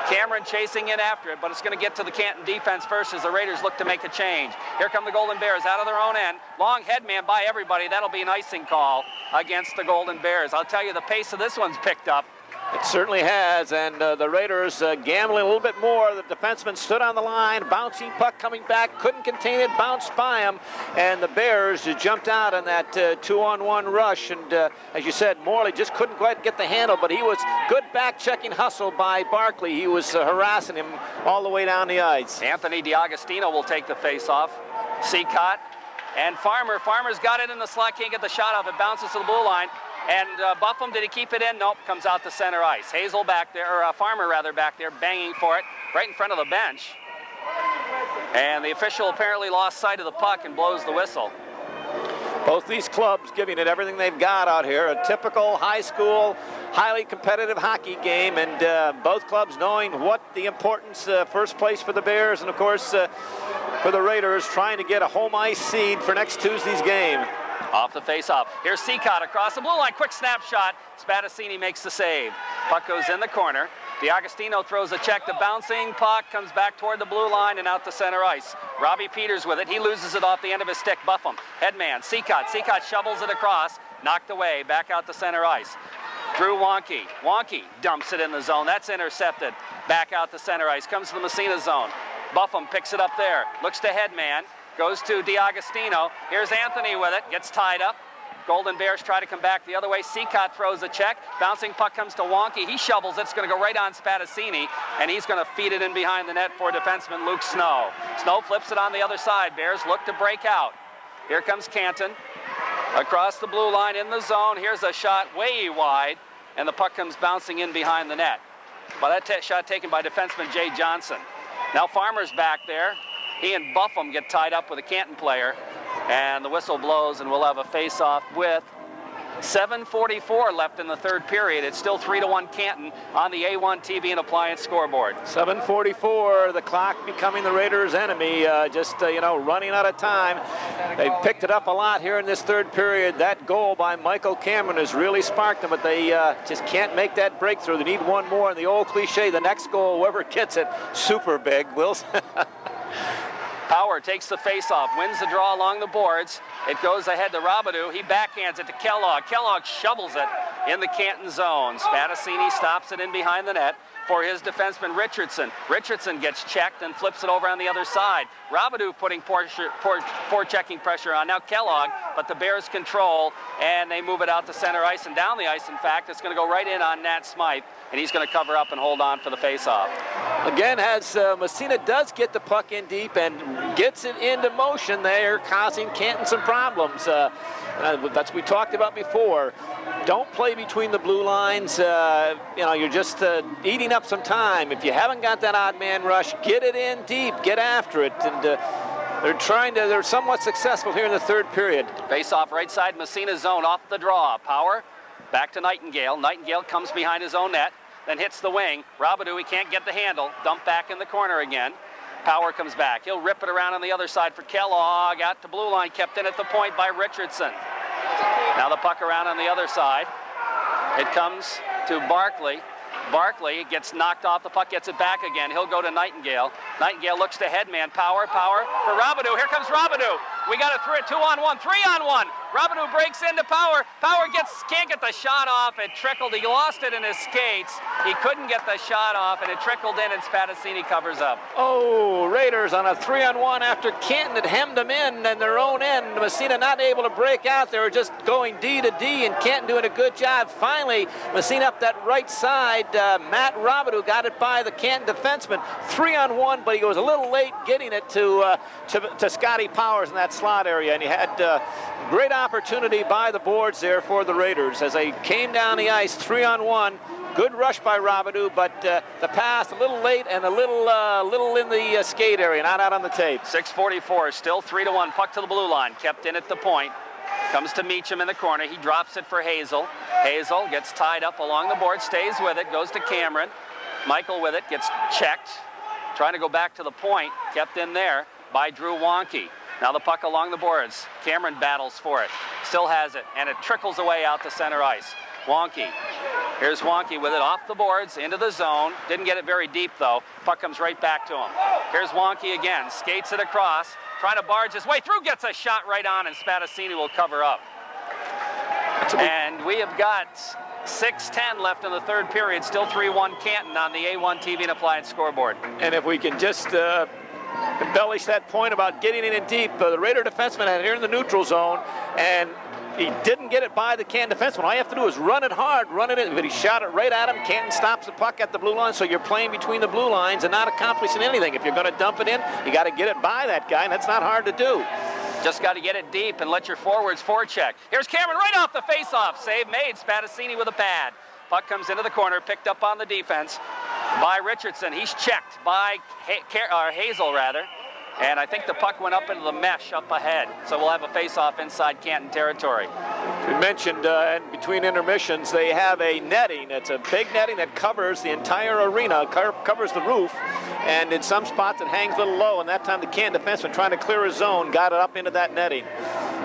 Cameron chasing in after it, but it's going to get to the Canton defense first as the Raiders look to make a change. Here come the Golden Bears out of their own end. Long headman by everybody. That'll be an icing call against the Golden Bears. I'll tell you, the pace of this one's picked up. It certainly has, and the Raiders gambling a little bit more. The defenseman stood on the line, bouncing puck coming back, couldn't contain it, bounced by him, and the Bears jumped out on that 2-on-1 rush, and as you said, Morley just couldn't quite get the handle, but he was good back-checking hustle by Barkley. He was harassing him all the way down the ice. Anthony DiAgostino will take the face-off. Seacott and Farmer. Farmer's got it in the slot, can't get the shot off. It bounces to the blue line. And Buffum, did he keep it in? Nope, comes out to center ice. Hazel back there, or Farmer rather, back there, banging for it, right in front of the bench. And the official apparently lost sight of the puck and blows the whistle. Both these clubs giving it everything they've got out here. A typical high school, highly competitive hockey game, and both clubs knowing what the importance, first place for the Bears, and of course for the Raiders, trying to get a home ice seed for next Tuesday's game. Off the face-off. Here's Seacott across the blue line. Quick snapshot. Spadassini makes the save. Puck goes in the corner. DiAgostino throws a check. The bouncing puck comes back toward the blue line and out to center ice. Robbie Peters with it. He loses it off the end of his stick. Buffum. Headman. Seacott. Seacott shovels it across. Knocked away. Back out to center ice. Drew Wonky. Wonky dumps it in the zone. That's intercepted. Back out to center ice. Comes to the Massena zone. Buffum picks it up there. Looks to Headman. Goes to DiAgostino. Here's Anthony with it. Gets tied up. Golden Bears try to come back the other way. Seacott throws a check. Bouncing puck comes to Wonky. He shovels it. It's going to go right on Spadassini, and he's going to feed it in behind the net for defenseman Luke Snow. Snow flips it on the other side. Bears look to break out. Here comes Canton. Across the blue line in the zone. Here's a shot way wide, and the puck comes bouncing in behind the net. Well, that shot taken by defenseman Jay Johnson. Now Farmer's back there. He and Buffum get tied up with a Canton player, and the whistle blows, and we'll have a face-off with 7:44 left in the third period. It's still 3-1 Canton on the A1 TV and Appliance scoreboard. 7:44, the clock becoming the Raiders' enemy, running out of time. They've picked it up a lot here in this third period. That goal by Michael Cameron has really sparked them, but they just can't make that breakthrough. They need one more, and the old cliche, the next goal, whoever gets it, super big. Wilson. Power takes the face-off, wins the draw along the boards. It goes ahead to Robidoux. He backhands it to Kellogg. Kellogg shovels it in the Canton zone. Spadassini stops it in behind the net for his defenseman Richardson. Richardson gets checked and flips it over on the other side. Robidoux putting forechecking pressure on. Now Kellogg, but the Bears control, and they move it out to center ice and down the ice. In fact, it's going to go right in on Nat Smythe, and he's going to cover up and hold on for the faceoff. Again, as Massena does get the puck in deep and gets it into motion there, causing Canton some problems. That's what we talked about before. Don't play between the blue lines. You're just eating up some time. If you haven't got that odd man rush, get it in deep, get after it. And they're somewhat successful here in the third period. Face off right side, Massena zone off the draw. Power back to Nightingale. Nightingale comes behind his own net, then hits the wing. Robidoux, he can't get the handle. Dump back in the corner again. Power comes back. He'll rip it around on the other side for Kellogg. Out to blue line, kept in at the point by Richardson. Now the puck around on the other side. It comes to Barkley. Barkley gets knocked off the puck, gets it back again. He'll go to Nightingale. Nightingale looks to headman. Power for Robidoux. Here comes Robidoux. We got a 2-on-1, 3-on-1. Robidoux breaks into Power. Power can't get the shot off. It trickled. He lost it in his skates. He couldn't get the shot off, and it trickled in, and Spadassini covers up. Oh, Raiders on a 3-on-1 after Canton had hemmed them in their own end. Massena not able to break out. They were just going D to D, and Canton doing a good job. Finally, Massena up that right side. Matt Robidoux got it by the Canton defenseman. 3-on-1, but he was a little late getting it to Scotty Powers in that slot area, and he had great opportunity by the boards there for the Raiders as they came down the ice. 3-on-1. Good rush by Robidoux, but the pass a little late and a little in the skate area, not out on the tape. 6:44, still 3-1. Puck to the blue line, kept in at the point. Comes to Meacham in the corner. He drops it for Hazel. Hazel gets tied up along the board, stays with it, goes to Cameron. Michael with it, gets checked. Trying to go back to the point, kept in there by Drew Wonke. Now the puck along the boards. Cameron battles for it. Still has it, and it trickles away out to center ice. Wonke. Here's Wonke with it off the boards, into the zone. Didn't get it very deep, though. Puck comes right back to him. Here's Wonke again. Skates it across. Trying to barge his way through. Gets a shot right on, and Spadassini will cover up. And we have got 6:10 left in the third period. Still 3-1 Canton on the A1 TV and Appliance scoreboard. And if we can just embellish that point about getting it in deep, the Raider defenseman had it here in the neutral zone, and he didn't get it by the Canton defenseman. All you have to do is run it hard, run it in, but he shot it right at him. Canton stops the puck at the blue line, so you're playing between the blue lines and not accomplishing anything. If you're going to dump it in, you got to get it by that guy, and that's not hard to do. Just got to get it deep and let your forwards forecheck. Here's Cameron right off the faceoff. Save made. Spadassini with a pad. Puck comes into the corner, picked up on the defense by Richardson. He's checked by Hazel, rather. And I think the puck went up into the mesh up ahead. So we'll have a face-off inside Canton territory. We mentioned in between intermissions, they have a netting. It's a big netting that covers the entire arena, covers the roof. And in some spots, it hangs a little low. And that time, the Canton defenseman trying to clear his zone got it up into that netting.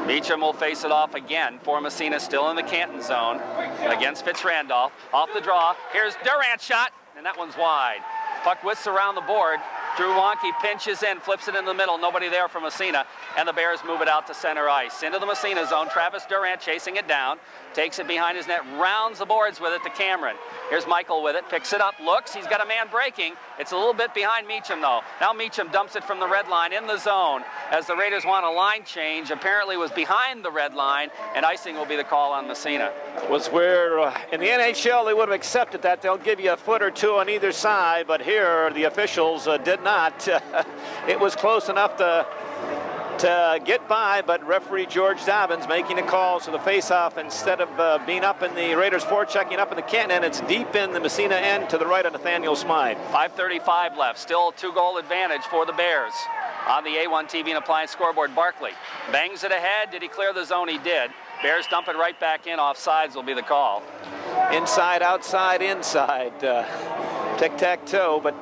Meacham will face it off again for Massena, still in the Canton zone against Fitzrandolph. Off the draw. Here's Durant's shot, and that one's wide. Puck whisks around the board. Drew Wonke pinches in, flips it in the middle. Nobody there for Massena, and the Bears move it out to center ice. Into the Massena zone. Travis Durant chasing it down. Takes it behind his net, rounds the boards with it to Cameron. Here's Michael with it, picks it up, looks. He's got a man breaking. It's a little bit behind Meacham, though. Now Meacham dumps it from the red line in the zone as the Raiders want a line change. Apparently was behind the red line, and icing will be the call on Massena. Was where in the NHL they would have accepted that. They'll give you a foot or two on either side, but here the officials did not. It was close enough to get by, but referee George Dobbins making a call. So the face-off, instead of being up in the Raiders forechecking up in the Canton end, it's deep in the Massena end to the right of Nathaniel Smythe. 5:35 left. Still a 2-goal advantage for the Bears. On the A1 TV and Appliance scoreboard, Barkley bangs it ahead. Did he clear the zone? He did. Bears dump it right back in. Offsides will be the call. Inside, outside, inside. Tic-tac-toe, but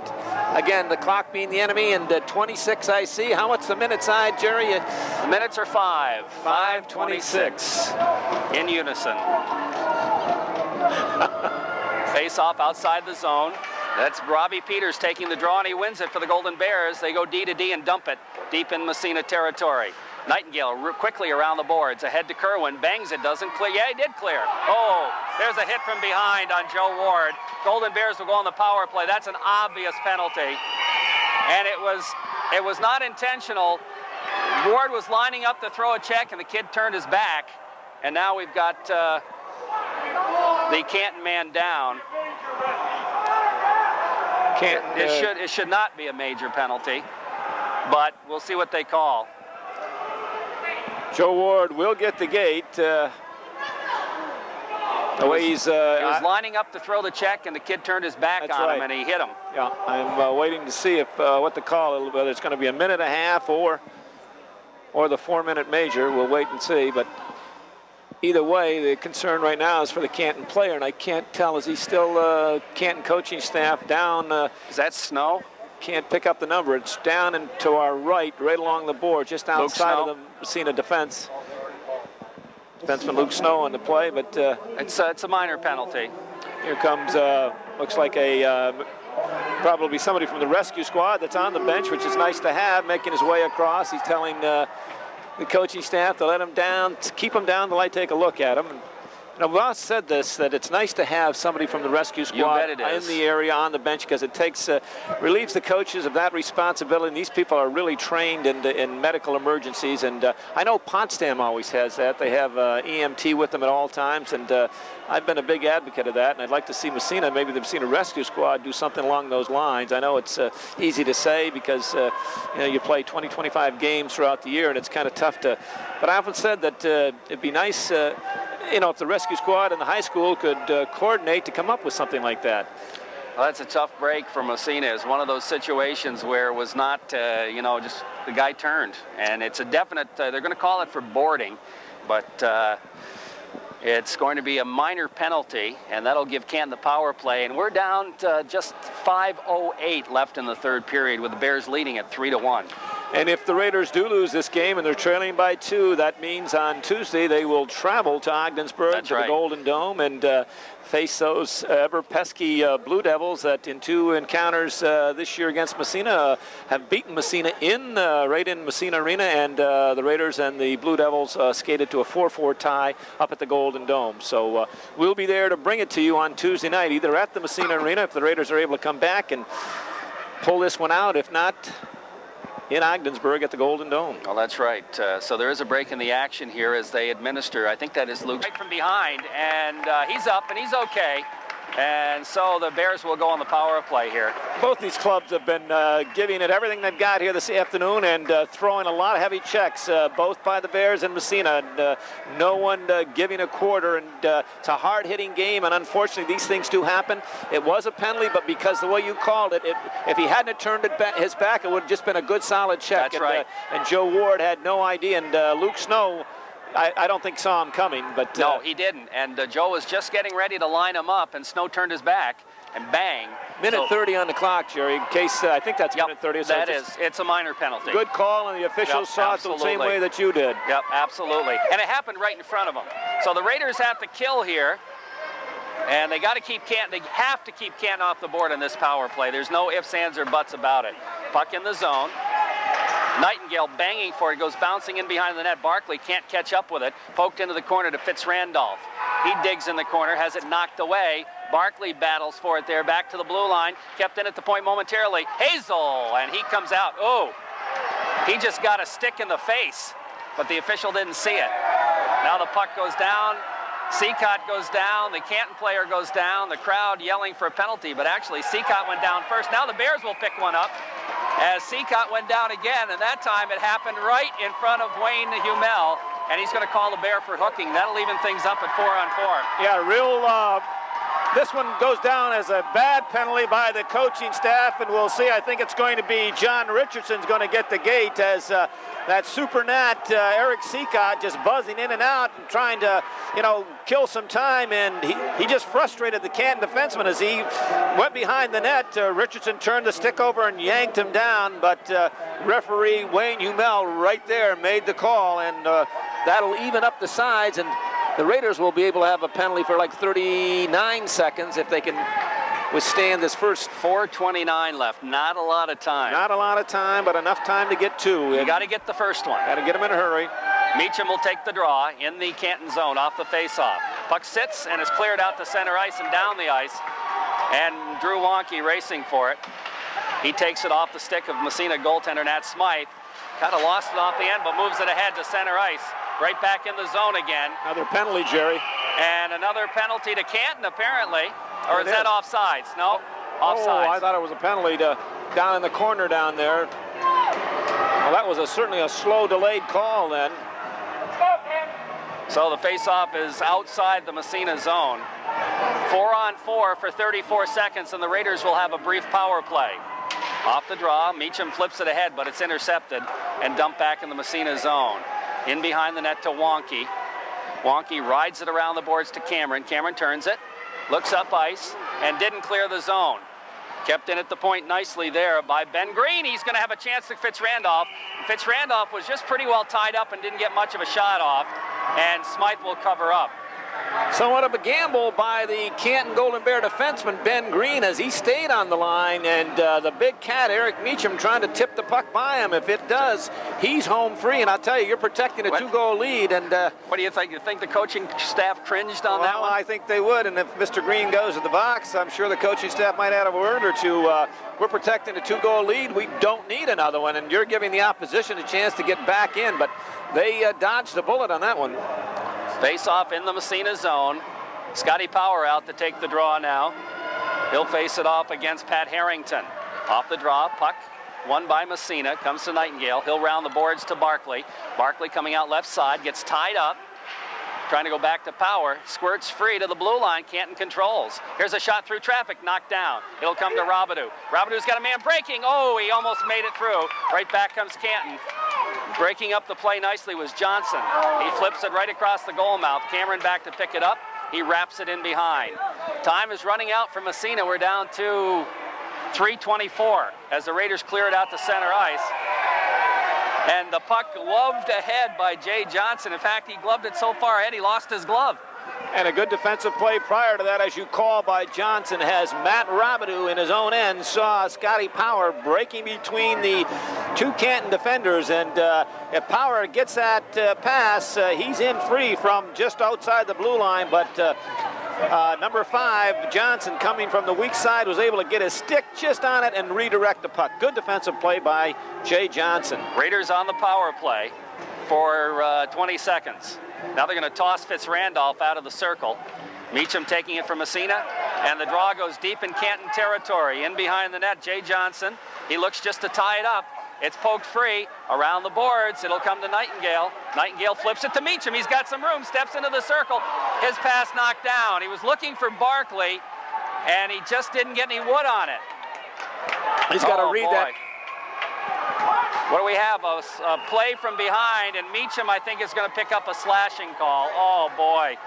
again, the clock being the enemy, and 26 I see. How much the minute side, Jerry? The minutes are 5:26 in unison. Face off outside the zone. That's Robbie Peters taking the draw, and he wins it for the Golden Bears. They go D to D and dump it deep in Massena territory. Nightingale quickly around the boards, ahead to Kerwin, bangs it, doesn't clear. Yeah, he did clear. Oh, there's a hit from behind on Joe Ward. Golden Bears will go on the power play. That's an obvious penalty, and it was not intentional. Ward was lining up to throw a check, and the kid turned his back, and now we've got the Canton man down. It should not be a major penalty, but we'll see what they call. Joe Ward will get the gate. The way he was lining up to throw the check, and the kid turned his back on him, and he hit him. Yeah, I'm waiting to see if what the call, whether it's going to be a minute and a half or the 4-minute major. We'll wait and see. But either way, the concern right now is for the Canton player, and I can't tell, is he still Canton coaching staff down? Is that Snow? Can't pick up the number. It's down and to our right along the board, just outside of the Massena defense. Defenseman Luke Snow on the play, but it's a minor penalty. Here comes looks like probably somebody from the rescue squad that's on the bench, which is nice to have, making his way across. He's telling the coaching staff to let him down, to keep him down till I take a look at him. And Ross said this, that it's nice to have somebody from the rescue squad in the area on the bench, because it relieves the coaches of that responsibility. And these people are really trained in medical emergencies. And I know Potsdam always has that. They have EMT with them at all times. And I've been a big advocate of that. And I'd like to see Massena, maybe the Massena Rescue Squad, do something along those lines. I know it's easy to say because you play 20, 25 games throughout the year, and it's kind of tough to. But I often said that it'd be nice. If the rescue squad and the high school could coordinate to come up with something like that. Well, that's a tough break for Massena. It's one of those situations where it was not, just the guy turned. And it's a definite, they're going to call it for boarding, but it's going to be a minor penalty, and that'll give Canton the power play. And we're down to just 5:08 left in the third period, with the Bears leading at 3-1. And if the Raiders do lose this game and they're trailing by 2, that means on Tuesday they will travel to Ogdensburg the Golden Dome and face those ever pesky Blue Devils that in 2 encounters this year against Massena have beaten Massena right in Massena Arena, and the Raiders and the Blue Devils skated to a 4-4 tie up at the Golden Dome. So we'll be there to bring it to you on Tuesday night, either at the Massena Arena if the Raiders are able to come back and pull this one out, if not in Ogdensburg at the Golden Dome. Well, that's right. So there is a break in the action here as they administer. I think that is Luke right from behind, and he's up and he's okay. And so the Bears will go on the power play here. Both these clubs have been giving it everything they've got here this afternoon and throwing a lot of heavy checks, both by the Bears and Massena. And, no one giving a quarter, and it's a hard-hitting game, and unfortunately these things do happen. It was a penalty, but because the way you called it, if he hadn't turned his back, it would have just been a good solid check. That's right. And Joe Ward had no idea, and Luke Snow, I don't think saw him coming, but no, he didn't. And Joe was just getting ready to line him up, and Snow turned his back, and bang. Minute 30 on the clock, Jerry. In case I think that's minute 30. So it's a minor penalty. Good call, and the officials saw it the same way that you did. Yep, absolutely. And it happened right in front of them. So the Raiders have to kill here, and they got to keep Canton. They have to keep Canton off the board in this power play. There's no ifs, ands, or buts about it. Puck in the zone. Nightingale banging for it, goes bouncing in behind the net. Barkley can't catch up with it. Poked into the corner to Fitz-Randolph. He digs in the corner, has it knocked away. Barkley battles for it there, back to the blue line. Kept in at the point momentarily. Hazel, and he comes out. Oh, he just got a stick in the face, but the official didn't see it. Now the puck goes down. Seacott goes down. The Canton player goes down. The crowd yelling for a penalty, but actually Seacott went down first. Now the Bears will pick one up, as Seacott went down again, and that time it happened right in front of Wayne Humel, and he's going to call the Bear for hooking. That'll even things up at 4-on-4. Yeah, this one goes down as a bad penalty by the coaching staff, and we'll see. I think it's going to be John Richardson's going to get the gate, as that super nat, Eric Seacott, just buzzing in and out and trying to, kill some time, and he just frustrated the Canton defenseman as he went behind the net. Richardson turned the stick over and yanked him down, but referee Wayne Humel right there made the call, and that'll even up the sides, and the Raiders will be able to have a penalty for like 39 seconds if they can withstand this first. 4:29 left. Not a lot of time. Not a lot of time, but enough time to get two. You got to get the first one. Got to get them in a hurry. Meacham will take the draw in the Canton zone off the faceoff. Puck sits and is cleared out to center ice and down the ice. And Drew Wonky racing for it. He takes it off the stick of Massena goaltender Nat Smythe. Kind of lost it off the end, but moves it ahead to center ice. Right back in the zone again. Another penalty, Jerry. And another penalty to Canton, apparently. Or is that offsides? No? Oh, Offsides. I thought it was a penalty to down in the corner down there. Well, that was certainly a slow, delayed call then. So the face-off is outside the Massena zone. 4-on-4 for 34 seconds, and the Raiders will have a brief power play. Off the draw, Meacham flips it ahead, but it's intercepted and dumped back in the Massena zone. In behind the net to Wonky. Wonky rides it around the boards to Cameron. Cameron turns it, looks up ice, and didn't clear the zone. Kept in at the point nicely there by Ben Green. He's going to have a chance to Fitz-Randolph. Fitz-Randolph was just pretty well tied up and didn't get much of a shot off, and Smythe will cover up. Somewhat of a gamble by the Canton Golden Bear defenseman Ben Green as he stayed on the line, and the big cat Eric Meacham trying to tip the puck by him. If it does, he's home free, and I'll tell you, you're protecting a two-goal lead. And what do you think? You think the coaching staff cringed on that one? I think they would, and if Mr. Green goes to the box, I'm sure the coaching staff might add a word or two. We're protecting a two-goal lead. We don't need another one, and you're giving the opposition a chance to get back in, but they dodged the bullet on that one. Face-off in the Massena zone. Scotty Power out to take the draw now. He'll face it off against Pat Harrington. Off the draw, puck won by Massena, comes to Nightingale. He'll round the boards to Barkley. Barkley coming out left side, gets tied up. Trying to go back to Power, squirts free to the blue line, Canton controls. Here's a shot through traffic, knocked down. It'll come to Robidoux. Robidoux's got a man breaking. Oh, he almost made it through. Right back comes Canton. Breaking up the play nicely was Johnson. He flips it right across the goal mouth. Cameron back to pick it up. He wraps it in behind. Time is running out for Massena. We're down to 3:24 as the Raiders clear it out to center ice. And the puck gloved ahead by Jay Johnson. In fact, he gloved it so far ahead he lost his glove. And a good defensive play prior to that, as you call, by Johnson, has Matt Robidoux in his own end saw Scotty Power breaking between the two Canton defenders. And if Power gets that pass, he's in free from just outside the blue line. But number 5, Johnson, coming from the weak side, was able to get his stick just on it and redirect the puck. Good defensive play by Jay Johnson. Raiders on the power play for 20 seconds. Now they're going to toss Fitz-Randolph out of the circle. Meacham taking it from Massena, and the draw goes deep in Canton territory. In behind the net, Jay Johnson. He looks just to tie it up. It's poked free around the boards. It'll come to Nightingale. Nightingale flips it to Meacham. He's got some room, steps into the circle. His pass knocked down. He was looking for Barkley, and he just didn't get any wood on it. He's got to read that. What do we have? A play from behind, and Meacham, I think, is going to pick up a slashing call. Oh, boy.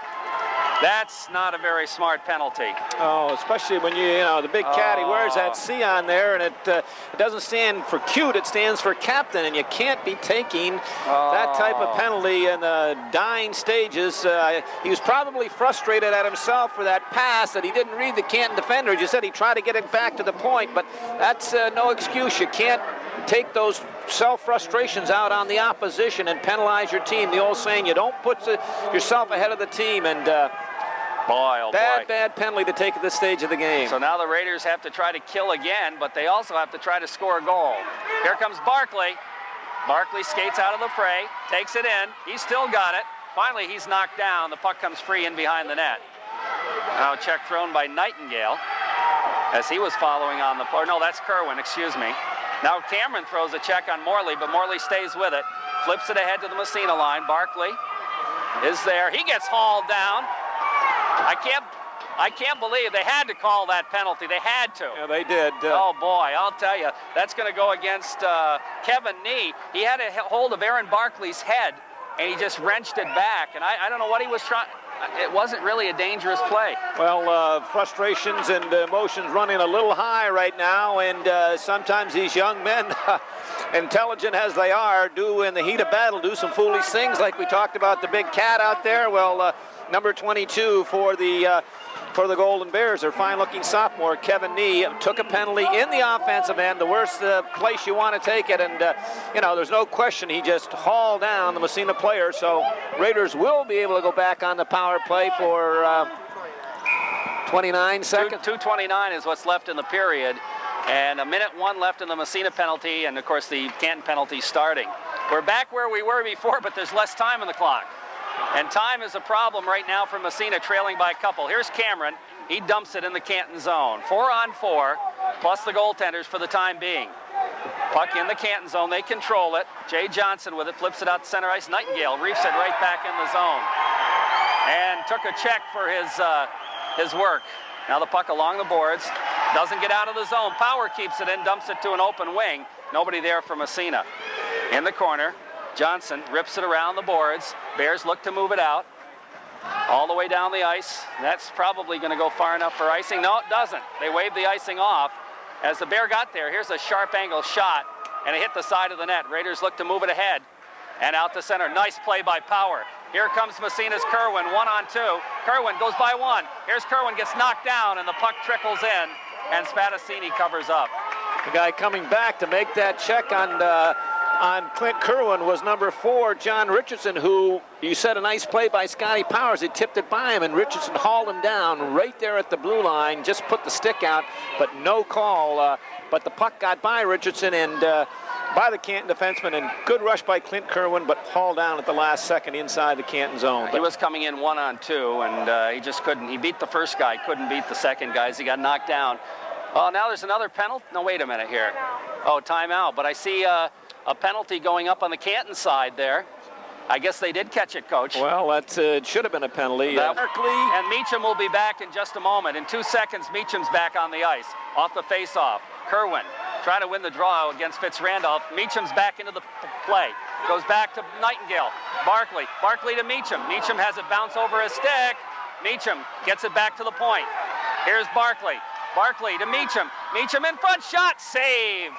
That's not a very smart penalty. Oh, especially when you know, the big cat, he wears that C on there, and it doesn't stand for cute, it stands for captain, and you can't be taking that type of penalty in the dying stages. He was probably frustrated at himself for that pass that he didn't read the Canton defender. As you said, he tried to get it back to the point, but that's no excuse. You can't take those self-frustrations out on the opposition and penalize your team. The old saying, you don't put yourself ahead of the team, and bad penalty to take at this stage of the game. So now the Raiders have to try to kill again, but they also have to try to score a goal. Here comes Barkley. Barkley skates out of the fray, takes it in. He's still got it. Finally, he's knocked down. The puck comes free in behind the net. Now check thrown by Nightingale as he was following on the play. No, that's Kerwin, excuse me. Now Cameron throws a check on Morley, but Morley stays with it. Flips it ahead to the Massena line. Barkley is there. He gets hauled down. I can't believe they had to call that penalty. They had to. Yeah, they did. Oh, boy, I'll tell you. That's going to go against Kevin Nee. He had a hold of Aaron Barkley's head, and he just wrenched it back. And I don't know what he was trying. It wasn't really a dangerous play. Well, frustrations and emotions running a little high right now, and sometimes these young men, intelligent as they are, do in the heat of battle do some foolish things, like we talked about the big cat out there. Well, number 22 for the for the Golden Bears. Their fine-looking sophomore, Kevin Nee, took a penalty in the offensive end, the worst place you want to take it, and, you know, there's no question he just hauled down the Massena player, so Raiders will be able to go back on the power play for 29 seconds. 2:29 is what's left in the period, and 1:01 left in the Massena penalty, and, of course, the Canton penalty starting. We're back where we were before, but there's less time on the clock. And time is a problem right now for Massena, trailing by a couple. Here's Cameron. He dumps it in the Canton zone. 4-on-4, plus the goaltenders for the time being. Puck in the Canton zone. They control it. Jay Johnson with it, flips it out to center ice. Nightingale reefs it right back in the zone. And took a check for his work. Now the puck along the boards. Doesn't get out of the zone. Power keeps it in, dumps it to an open wing. Nobody there for Massena. In the corner. Johnson rips it around the boards. Bears look to move it out. All the way down the ice. That's probably going to go far enough for icing. No, it doesn't. They waved the icing off. As the Bear got there, here's a sharp angle shot, and it hit the side of the net. Raiders look to move it ahead. And out to center. Nice play by Power. Here comes Massena's Kerwin, 1-on-2. Kerwin goes by one. Here's Kerwin, gets knocked down, and the puck trickles in, and Spadassini covers up. The guy coming back to make that check on Clint Kerwin was number 4, John Richardson, who you said a nice play by Scotty Powers. He tipped it by him, and Richardson hauled him down right there at the blue line, just put the stick out, but no call. But the puck got by Richardson and by the Canton defenseman, and good rush by Clint Kerwin, but hauled down at the last second inside the Canton zone. He was coming in 1-on-2, and he just couldn't. He beat the first guy, couldn't beat the second guy as he got knocked down. Oh, now there's another penalty. No, wait a minute here. Oh, timeout. But I see a penalty going up on the Canton side there. I guess they did catch it, Coach. Well, that should have been a penalty. And Meacham will be back in just a moment. In 2 seconds, Meacham's back on the ice. Off the face-off. Kerwin trying to win the draw against Fitz-Randolph. Meacham's back into the play. Goes back to Nightingale. Barkley to Meacham. Meacham has it bounce over his stick. Meacham gets it back to the point. Here's Barkley to Meacham. Meacham in front, shot, save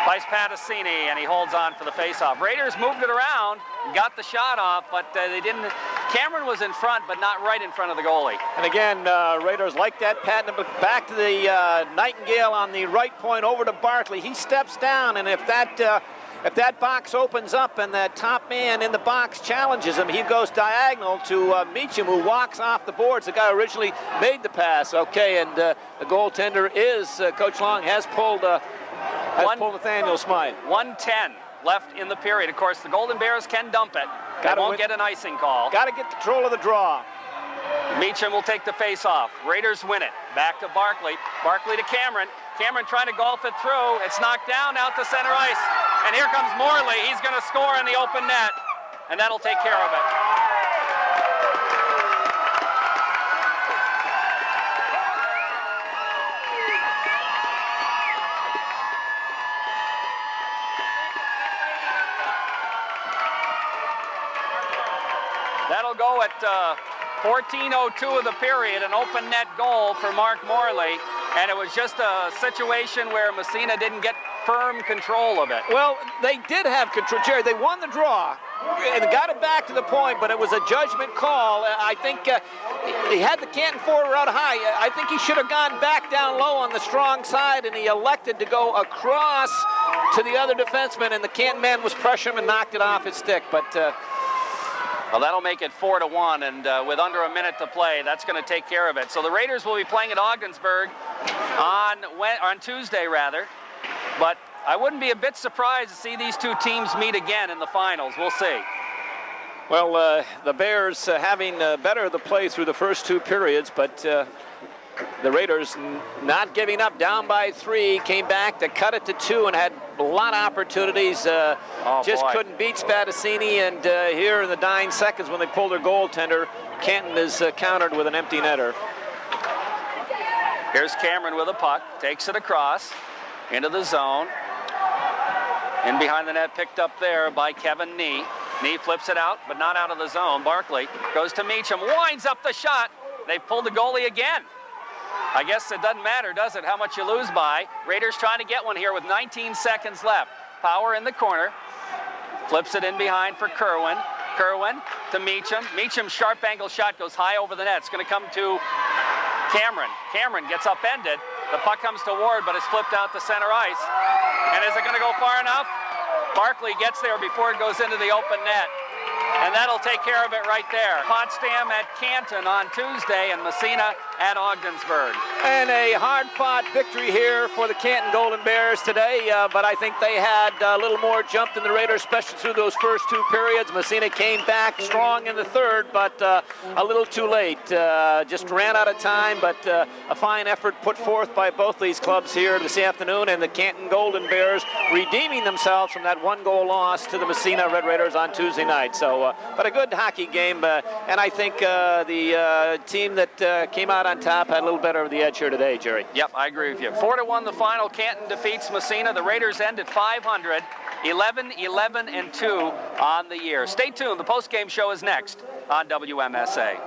by Spadassini, and he holds on for the face-off. Raiders moved it around, got the shot off, but they didn't. Cameron was in front, but not right in front of the goalie. And again, Raiders like that, patting him back to the Nightingale on the right point, over to Barkley. He steps down, and if that box opens up and that top man in the box challenges him, he goes diagonal to Meacham, who walks off the boards. The guy originally made the pass. Okay, and the goaltender is, Coach Long has pulled Nathaniel Smythe. 1:10 left in the period. Of course, the Golden Bears can dump it. They won't get an icing call. Got to get control of the draw. Meacham will take the face-off. Raiders win it. Back to Barkley. Barkley to Cameron. Cameron trying to golf it through. It's knocked down out to center ice. And here comes Morley. He's going to score in the open net. And that'll take care of it. That'll go at 14:02 of the period, an open net goal for Mark Morley, and it was just a situation where Massena didn't get firm control of it. Well, they did have control, Jerry. They won the draw and got it back to the point, but it was a judgment call. I think he had the Canton forward out high. I think he should have gone back down low on the strong side, and he elected to go across to the other defenseman, and the Canton man was pressuring him and knocked it off his stick. But well, that'll make it 4-1, and with under a minute to play, that's going to take care of it. So the Raiders will be playing at Ogdensburg on Tuesday, rather. But I wouldn't be a bit surprised to see these two teams meet again in the finals. We'll see. Well, the Bears having better the play through the first 2 periods, but the Raiders not giving up, down by 3, came back to cut it to 2 and had a lot of opportunities. Couldn't beat Spadassini, and here in the dying seconds when they pulled their goaltender, Canton is countered with an empty netter. Here's Cameron with a puck, takes it across into the zone. In behind the net, picked up there by Kevin Nee. Nee flips it out, but not out of the zone. Barkley goes to Meacham, winds up the shot. They pulled the goalie again. I guess it doesn't matter, does it, how much you lose by. Raiders trying to get one here with 19 seconds left. Power in the corner. Flips it in behind for Kerwin. Kerwin to Meacham. Meacham's sharp angle shot goes high over the net. It's going to come to Cameron gets upended. The puck comes to Ward, but is flipped out to center ice. And is it going to go far enough? Barkley gets there before it goes into the open net. And that'll take care of it right there. Potsdam at Canton on Tuesday and Massena at Ogdensburg. And a hard-fought victory here for the Canton Golden Bears today, but I think they had a little more jump than the Raiders, especially through those first two periods. Massena came back strong in the third, but a little too late. Just ran out of time, but a fine effort put forth by both these clubs here this afternoon, and the Canton Golden Bears redeeming themselves from that one-goal loss to the Massena Red Raiders on Tuesday night. So, but a good hockey game, and I think the team that came out on top had a little better of the edge here today, Jerry. Yep, I agree with you. 4-1 the final. Canton defeats Massena. The Raiders end at 500, 11-11-2 on the year. Stay tuned. The post-game show is next on WMSA.